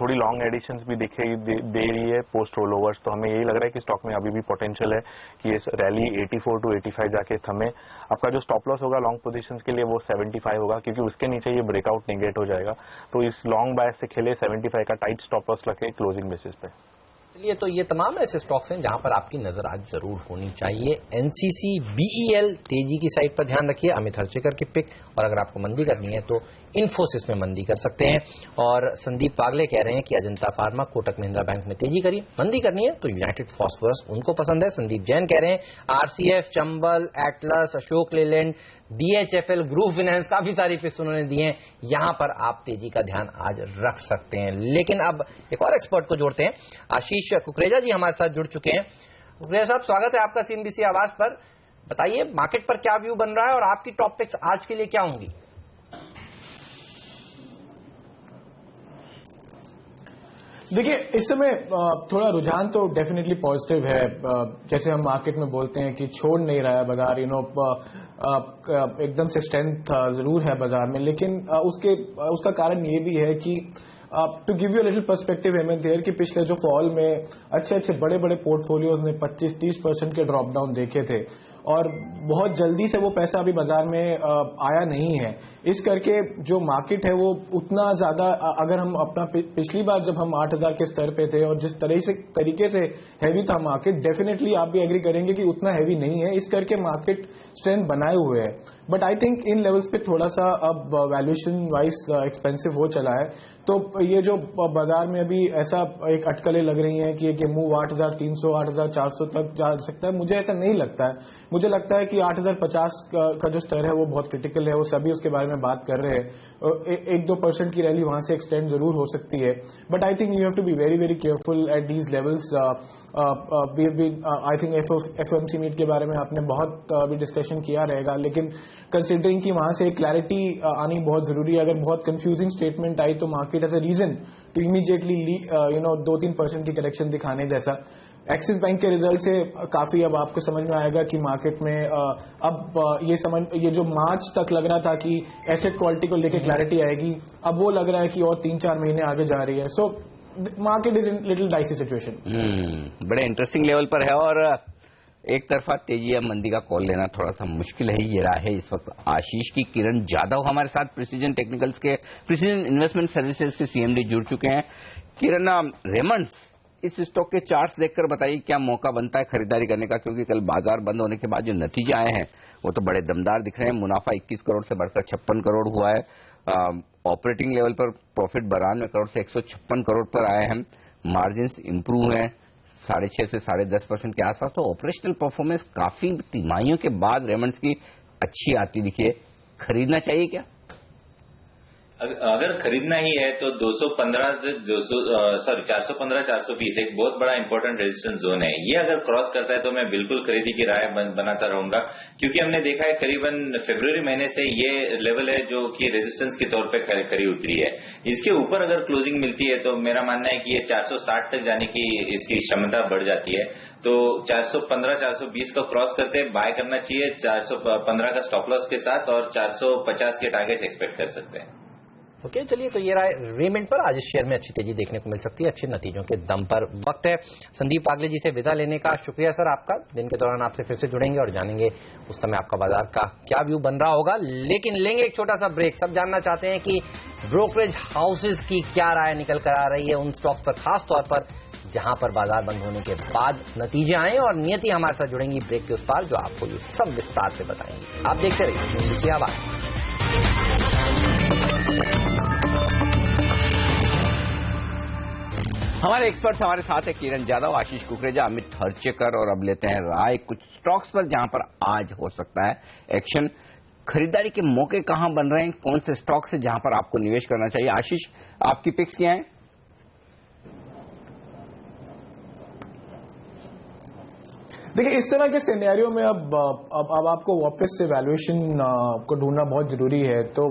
थोड़ी लॉन्ग एडिशंस भी दिखाई दे रही है पोस्ट रोल ओवर्स। तो हमें यही लग रहा है कि स्टॉक में अभी भी पोटेंशियल है कि ये रैली 84 to 85 जाके थमे। आपका जो स्टॉप लॉस होगा लॉन्ग पोजीशंस के लिए वो 75 होगा, क्योंकि उसके नीचे ये ब्रेकआउट नेगेट हो जाएगा। तो इस लॉन्ग बायस से खेले 75 का टाइट स्टॉप लॉस लगे क्लोजिंग बेसिस पे। चलिए, तो ये तमाम ऐसे स्टॉक्स हैं जहां पर आपकी नजर आज जरूर होनी चाहिए। एनसीसी, बीईएल तेजी की साइड पर ध्यान रखिए, अमित हर्चेकर की पिक, और अगर आपको मंदी करनी है तो इन्फोसिस में मंदी कर सकते हैं। और संदीप वागले कह रहे हैं कि अजंता फार्मा, कोटक महिंद्रा बैंक में तेजी करिए, मंदी करनी है तो यूनाइटेड फॉस्फोरस उनको पसंद है। संदीप जैन कह रहे हैं RCF, Chambal, Atlas, Ashok Leyland, DHFL, group finance, काफी सारी पिक्स उन्होंने दी हैं, यहां पर आप तेजी का ध्यान आज रख सकते हैं। लेकिन अब एक और एक्सपर्ट को जोड़ते हैं, आशीष कुकरेजा जी हमारे साथ जुड़ चुके हैं। कुकरेजा साहब, स्वागत है आपका सीएनबीसी आवाज पर। बताइए मार्केट पर क्या व्यू बन रहा है और आपकी टॉप पिक्स आज के लिए क्या होंगी? देखिए, इस समय थोड़ा रुझान तो डेफिनेटली पॉजिटिव है। जैसे हम मार्केट में बोलते हैं कि छोड़ नहीं रहा है बाजार, एकदम से स्ट्रेंथ जरूर है बाजार में, लेकिन उसका कारण ये भी है कि to give you little perspective Hemant here कि पिछले जो फॉल में अच्छे बड़े बड़े पोर्टफोलियोज ने 25-30% के ड्रॉप डाउन देखे थे और बहुत जल्दी से वो पैसा अभी बाजार में आया नहीं है। इस करके जो मार्केट है वो उतना ज्यादा, अगर हम अपना पिछली बार जब हम 8000 के स्तर पे थे और जिस तरीके से हैवी था मार्केट, डेफिनेटली आप भी एग्री करेंगे कि उतना हैवी नहीं है। इस करके मार्केट स्ट्रेंथ बनाए हुए है, but I think in levels पे थोड़ा सा अब वैल्यूएशन वाइज एक्सपेंसिव हो चला है। तो ये जो बाजार में अभी ऐसा एक अटकलें लग रही हैं कि ये मूव 8300 8400 तक जा सकता है, मुझे ऐसा नहीं लगता है। मुझे लगता है कि 8050 का जो स्तर है वो बहुत क्रिटिकल है, वो सभी उसके बारे में बात कर रहे हैं। 1-2% की रैली वहां से एक्सटेंड जरूर हो सकती है, but I think you have to be very very careful at these levels. I think FOMC meet के बारे में आपने बहुत अभी डिस्कशन किया रहेगा, लेकिन कंसिडरिंग कि वहां से क्लैरिटी आनी बहुत जरूरी है। अगर बहुत कंफ्यूजिंग स्टेटमेंट आई तो market as a reason to immediately 2-3% की करेक्शन दिखाने जैसा। एक्सिस बैंक के रिजल्ट से काफी अब आपको समझ में आएगा कि मार्केट में अब ये जो मार्च तक लग रहा था कि एसेट क्वालिटी को लेकर क्लैरिटी आएगी, अब वो लग रहा है कि और 3-4 महीने आगे जा रही है। So market is in little dicey situation. बड़े इंटरेस्टिंग लेवल पर है और एक तरफा तेजी या मंदी का कॉल लेना थोड़ा सा मुश्किल है। ये रहा है इस वक्त आशीष की। किरण जाधव हमारे साथ प्रिसीजन टेक्निकल्स के, प्रिसीजन इन्वेस्टमेंट सर्विसेज के सीएमडी जुड़ चुके हैं। किरण, रेमंड्स, इस स्टॉक के चार्ट्स देखकर बताइए क्या मौका बनता है खरीदारी करने का, क्योंकि कल बाजार बंद होने के बाद जो नतीजे आए हैं वो तो बड़े दमदार दिख रहे हैं। मुनाफा 21 करोड़ से बढ़कर 56 करोड़ हुआ है। ऑपरेटिंग लेवल पर प्रॉफिट 92 करोड़ से 156 करोड़ पर आए हैं। मार्जिन्स इंप्रूव हैं 6.5 से 10.5% के आसपास। तो ऑपरेशनल परफॉर्मेंस काफी तिमाहियों के बाद रेमंड्स की अच्छी आती दिखी है। खरीदना चाहिए क्या? अगर खरीदना ही है तो 415 420 एक बहुत बड़ा इंपॉर्टेंट रेजिस्टेंस जोन है। ये अगर क्रॉस करता है तो मैं बिल्कुल खरीदी की राय बनाता रहूंगा, क्योंकि हमने देखा है करीबन फरवरी महीने से ये लेवल है जो कि रेजिस्टेंस के तौर पे खरी उतरी है। इसके ऊपर अगर क्लोजिंग मिलती है तो मेरा मानना है कि ये 460 तक जाने की इसकी क्षमता बढ़ जाती है। तो 415 420 का क्रॉस करते बाय करना चाहिए 415 का स्टॉप लॉस के साथ, और 450 के टारगेट्स एक्सपेक्ट कर सकते हैं। ओके, चलिए तो ये रहा रेमिंट पर। आज इस शेयर में अच्छी तेजी देखने को मिल सकती है अच्छे नतीजों के दम पर। वक्त है संदीप वागले जी से विदा लेने का। शुक्रिया सर आपका। दिन के दौरान आपसे फिर से जुड़ेंगे और जानेंगे उस समय आपका बाजार का क्या व्यू बन रहा होगा। लेकिन लेंगे एक छोटा सा ब्रेक। सब जानना चाहते हैं कि ब्रोकरेज हाउसेज की क्या राय निकल कर आ रही है उन स्टॉक्स पर, खास तौर पर जहां पर बाजार बंद होने के बाद नतीजे आए, और नियति हमारे साथ जुड़ेंगी ब्रेक के उस पार, जो आपको ये सब विस्तार से बताएंगे। आप देखते रहिए इसी आवाज। हमारे एक्सपर्ट्स हमारे साथ है किरण यादव, आशीष कुकरेजा, अमित हरचेकर, और अब लेते हैं राय कुछ स्टॉक्स पर जहां पर आज हो सकता है एक्शन। खरीदारी के मौके कहां बन रहे हैं, कौन से स्टॉक से जहां पर आपको निवेश करना चाहिए। आशीष, आपकी पिक्स क्या है? देखिए, इस तरह के सिनेरियो में अब आपको वापस से वैल्यूएशन को ढूंढना बहुत जरूरी है। तो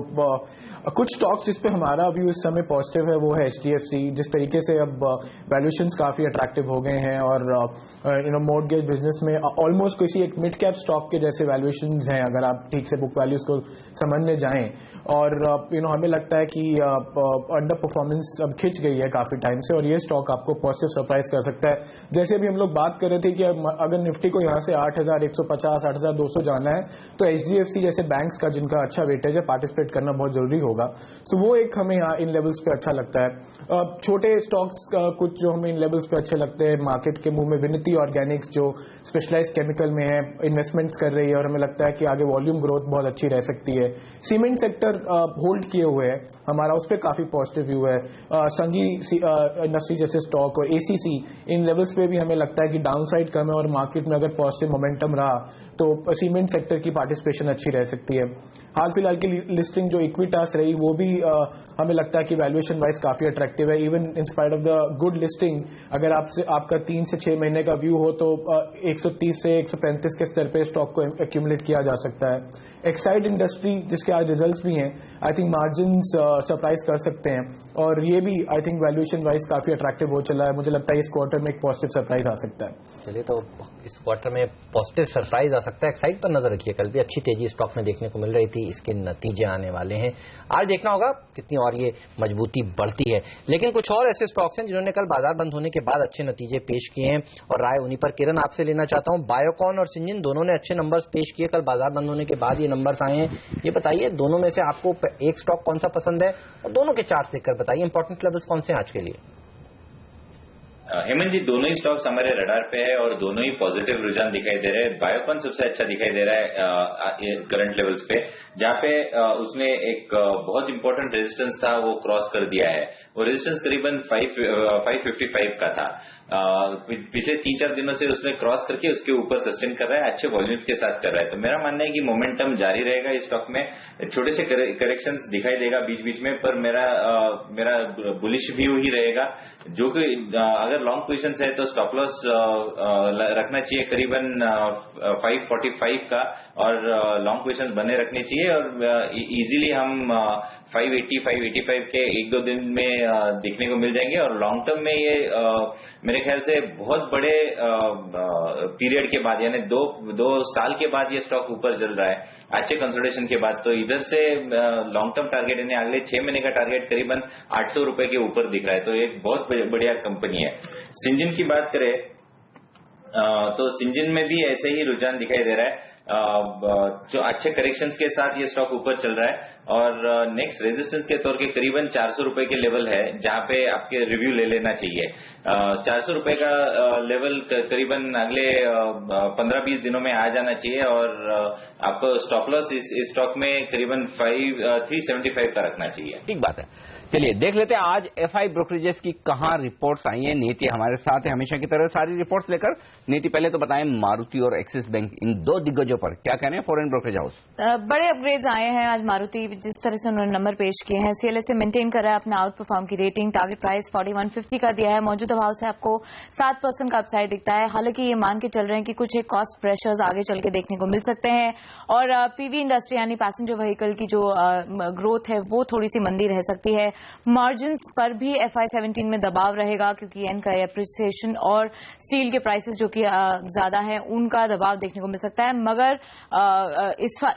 कुछ स्टॉक्स जिस पे हमारा व्यू इस समय पॉजिटिव है वो है HDFC। जिस तरीके से अब वैल्यूएशंस काफी अट्रैक्टिव हो गए हैं, और मॉर्टगेज बिजनेस में ऑलमोस्ट किसी एक मिड कैप स्टॉक के जैसे वैल्यूएशंस हैं अगर आप ठीक से बुक वैल्यूज को समझने जाएं। और हमें लगता है कि अंडर परफॉर्मेंस अब खिंच गई है काफी टाइम से, और ये स्टॉक आपको पॉजिटिव सरप्राइज कर सकता है। जैसे अभी हम लोग बात कर रहे थे कि अगर निफ्टी को यहां से 8150 8200 जाना है तो HDFC जैसे बैंक्स का जिनका अच्छा वेटेज है पार्टिसिपेट करना बहुत जरूरी होगा। सो वो एक हमें यहाँ इन लेवल्स पे अच्छा लगता है। छोटे स्टॉक्स कुछ जो हमें इन लेवल्स पे अच्छे लगते हैं, मार्केट के मुंह में विनिति ऑर्गेनिक्स जो स्पेशलाइज्ड केमिकल में है, इन्वेस्टमेंट्स कर रही है और हमें लगता है कि आगे वॉल्यूम ग्रोथ बहुत अच्छी रह सकती है। सीमेंट सेक्टर होल्ड किए हुए है, हमारा उस पर काफी पॉजिटिव व्यू है। संघी इंडस्ट्री जैसे स्टॉक और ACC इन लेवल्स पे भी हमें लगता है कि डाउनसाइड कम है, और मार्केट में अगर पॉजिटिव मोमेंटम रहा तो सीमेंट सेक्टर की पार्टिसिपेशन अच्छी रह सकती है। हाल फिलहाल की लिस्टिंग जो इक्विटास रही वो भी हमें लगता है कि वैल्यूएशन वाइज काफी अट्रैक्टिव है। Even in spite of the good listing, अगर आपका 3 से 6 महीने का व्यू हो तो 130 से 135 के स्तर पे स्टॉक को एक्यूमुलेट किया जा सकता है। एक्साइड इंडस्ट्री जिसके आज रिजल्ट्स भी हैं, आई थिंक मार्जिन्स सरप्राइज कर सकते हैं, और ये भी आई थिंक वैल्यूएशन वाइज काफी अट्रैक्टिव हो चला है। मुझे लगता है इस क्वार्टर में एक पॉजिटिव सरप्राइज आ सकता है। चलिए, तो इस क्वार्टर में पॉजिटिव सरप्राइज आ सकता है। एक्साइड पर नजर रखिए, कल भी अच्छी तेजी स्टॉक में देखने को मिल रही थी, इसके नतीजे आने वाले हैं। आज देखना होगा कितनी और ये मजबूती बढ़ती है। लेकिन कुछ और ऐसे स्टॉक्स हैं जिन्होंने कल बाजार बंद होने के बाद अच्छे नतीजे पेश किए हैं, और राय उन्हीं पर किरण आपसे लेना चाहता हूं। बायोकॉन और सिंजिन दोनों ने अच्छे नंबर्स पेश किए, कल बाजार बंद होने के बाद ये नंबर्स आए हैं। ये बताइए दोनों में से आपको एक स्टॉक कौन सा पसंद है, और दोनों के चार्ट देखकर बताइए इंपॉर्टेंट लेवल्स कौन से हैं आज के लिए। हेमंत जी, दोनों ही स्टॉक्स हमारे रडार पे है और दोनों ही पॉजिटिव रुझान दिखाई दे रहे हैं। बायोकॉन सबसे अच्छा दिखाई दे रहा है करंट लेवल्स पे, जहां पे उसने एक बहुत इंपॉर्टेंट रेजिस्टेंस था वो क्रॉस कर दिया है। वो रेजिस्टेंस करीबन 555 का था। पिछले 3-4 दिनों से उसने क्रॉस करके उसके ऊपर सस्टेन कर रहा है, अच्छे वॉल्यूम के साथ कर रहा है। तो मेरा मानना है कि मोमेंटम जारी रहेगा इस स्टॉक में। छोटे से करेक्शंस दिखाई देगा बीच बीच में, पर मेरा बुलिश व्यू ही रहेगा। जो कि अगर लॉन्ग पोजीशंस है तो स्टॉप लॉस रखना चाहिए करीबन 545 का, और लॉन्ग पोजीशंस बने रखने चाहिए, और इजीली हम 580 585 के 1-2 दिन में दिखने को मिल जाएंगे। और लॉन्ग टर्म में ये मेरे ख्याल से बहुत बड़े पीरियड के बाद, यानी 2 साल के बाद ये स्टॉक ऊपर चल रहा है अच्छे कंसोलिडेशन के बाद। तो इधर से लॉन्ग टर्म टारगेट यानी अगले 6 महीने का टारगेट करीबन 800 रुपए के ऊपर दिख रहा है। तो एक बहुत बढ़िया कंपनी है। सिंजिन की बात करें तो सिंजिन में भी ऐसे ही रुझान दिखाई दे रहा है। जो अच्छे करेक्शंस के साथ ये स्टॉक ऊपर चल रहा है, और नेक्स्ट रेजिस्टेंस के तौर के करीबन 400 रुपए के लेवल है जहां पे आपके रिव्यू ले लेना चाहिए। 400 रुपए का लेवल करीबन अगले 15-20 दिनों में आ जाना चाहिए, और आपको स्टॉप लॉस इस स्टॉक में करीबन 375 का रखना चाहिए। ठीक बात है। चलिए देख लेते हैं आज FI ब्रोकरेजेस की कहां रिपोर्ट्स आई हैं। नीति हमारे साथ है हमेशा की तरह सारी रिपोर्ट्स लेकर। नीति, पहले तो बताएं मारुति और एक्सिस बैंक इन 2 दिग्गजों पर क्या कहने हैं फॉरेन ब्रोकरेज हाउस। बड़े अपग्रेड्स आए हैं आज मारुति जिस तरह से उन्होंने नंबर पेश किए हैं, CLSA मेंटेन कर रहा है अपना आउट परफॉर्म की रेटिंग, टारगेट प्राइस 4150 का दिया है, मौजूदा भाव से आपको 7% का अपसाइड दिखता है। हालांकि ये मान के चल रहे हैं कि कुछ एक कॉस्ट प्रेशर्स आगे चल के देखने को मिल सकते हैं और PV इंडस्ट्री यानी पैसेंजर व्हीकल की जो ग्रोथ है वो थोड़ी सी मंदी रह सकती है। मार्जिन्स पर भी FY17 में दबाव रहेगा क्योंकि येन का एप्रिसिएशन और स्टील के प्राइसेस जो कि ज्यादा है उनका दबाव देखने को मिल सकता है। मगर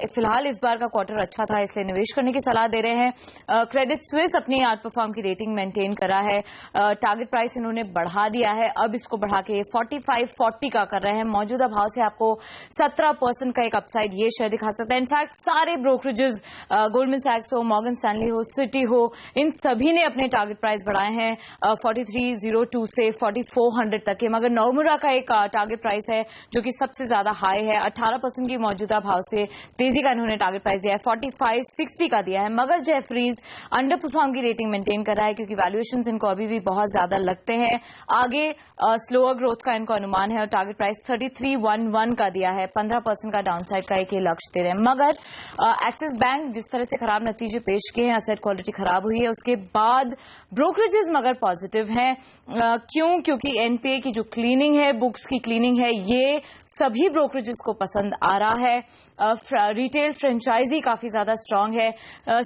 फिलहाल इस बार का क्वार्टर अच्छा था, इसलिए निवेश करने की सलाह दे रहे हैं। क्रेडिट स्विस अपनी आउट परफॉर्म की रेटिंग मेंटेन करा है, टारगेट प्राइस इन्होंने बढ़ा दिया है, अब इसको बढ़ा के 4540 का कर रहे हैं। मौजूदा भाव से आपको 17% का एक अपसाइड ये शेयर दिखा सकता है। इनफैक्ट सारे ब्रोकरेजेस, गोल्डमैन सैक्स हो, मॉर्गन स्टैनली हो, सिटी हो, इन सभी ने अपने टारगेट प्राइस बढ़ाए हैं 4302 से 4400 तक के। मगर नोमुरा का एक टारगेट प्राइस है जो कि सबसे ज्यादा हाई है, 18% की मौजूदा भाव से तेजी का इन्होंने टारगेट प्राइस दिया है, 4560 का दिया है। मगर जेफरीज अंडर परफॉर्म की रेटिंग मेंटेन कर रहा है क्योंकि वैल्यूएशंस इनको अभी भी बहुत ज्यादा लगते हैं। आगे स्लोअर ग्रोथ का इनको अनुमान है और टारगेट प्राइस 3311 का दिया है, 15% का डाउनसाइड का एक लक्ष्य दे रहे हैं। मगर एक्सिस बैंक जिस तरह से खराब नतीजे पेश किए हैं, एसेट क्वालिटी खराब हुई है, उसके बाद ब्रोकरेजेस मगर पॉजिटिव हैं। क्योंकि एनपीए की जो क्लीनिंग है, बुक्स की क्लीनिंग है, ये सभी ब्रोकरेजेस को पसंद आ रहा है। रिटेल फ्रेंचाइजी काफी ज्यादा स्ट्रांग है।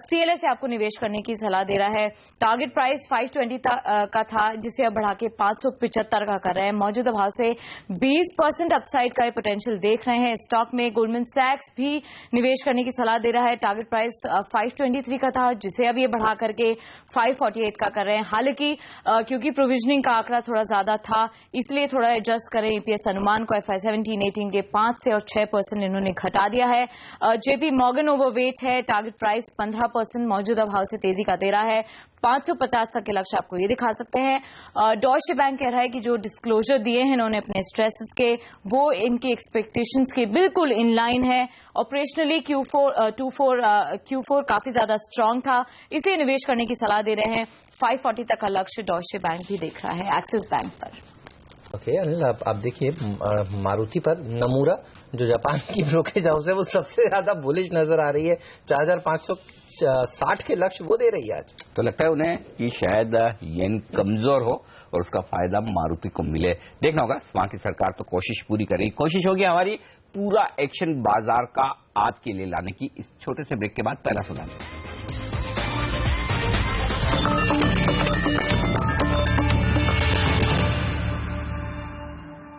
CLSA आपको निवेश करने की सलाह दे रहा है। टारगेट प्राइस 520 का था जिसे अब बढ़ा के 575 का कर रहे हैं। मौजूदा भाव से 20% अपसाइड का पोटेंशियल देख रहे हैं। स्टॉक में गोल्डमैन सैक्स भी निवेश करने की सलाह दे रहा है। टारगेट प्राइस 523 का था जिसे अब ये बढ़ा करके 548 का कर रहे हैं। हालांकि क्योंकि प्रोविजनिंग का आंकड़ा थोड़ा ज्यादा था इसलिए थोड़ा एडजस्ट करें EPS अनुमान को। FY17-18 के 5 से और 6% इन्होंने घटा दिया है। JP मॉर्गन ओवरवेट है, टारगेट प्राइस 15% मौजूदा भाव से तेजी का दे रहा है, 550 तक के लक्ष्य आपको ये दिखा सकते हैं। डॉइचे बैंक कह रहा है कि जो डिस्क्लोजर दिए हैं इन्होंने अपने स्ट्रेसेस के, वो इनकी एक्सपेक्टेशंस के बिल्कुल इन लाइन है। ऑपरेशनली Q4 काफी ज्यादा स्ट्रांग था, इसलिए निवेश करने की सलाह दे रहे हैं। 540 तक का लक्ष्य डॉइचे बैंक भी देख रहा है एक्सिस बैंक पर। ओके अनिल, आप देखिए मारुति पर नमूरा जो जापान की ब्रोकरेज हाउस है वो सबसे ज्यादा बुलिश नजर आ रही है, 4560 के लक्ष्य वो दे रही है आज। तो लगता है उन्हें कि शायद येन कमजोर हो और उसका फायदा मारुति को मिले। देखना होगा, वहां की सरकार तो कोशिश पूरी करेगी। कोशिश होगी हमारी पूरा एक्शन बाजार का आपके लिए लाने की। इस छोटे से ब्रेक के बाद पहला सुनाएंगे।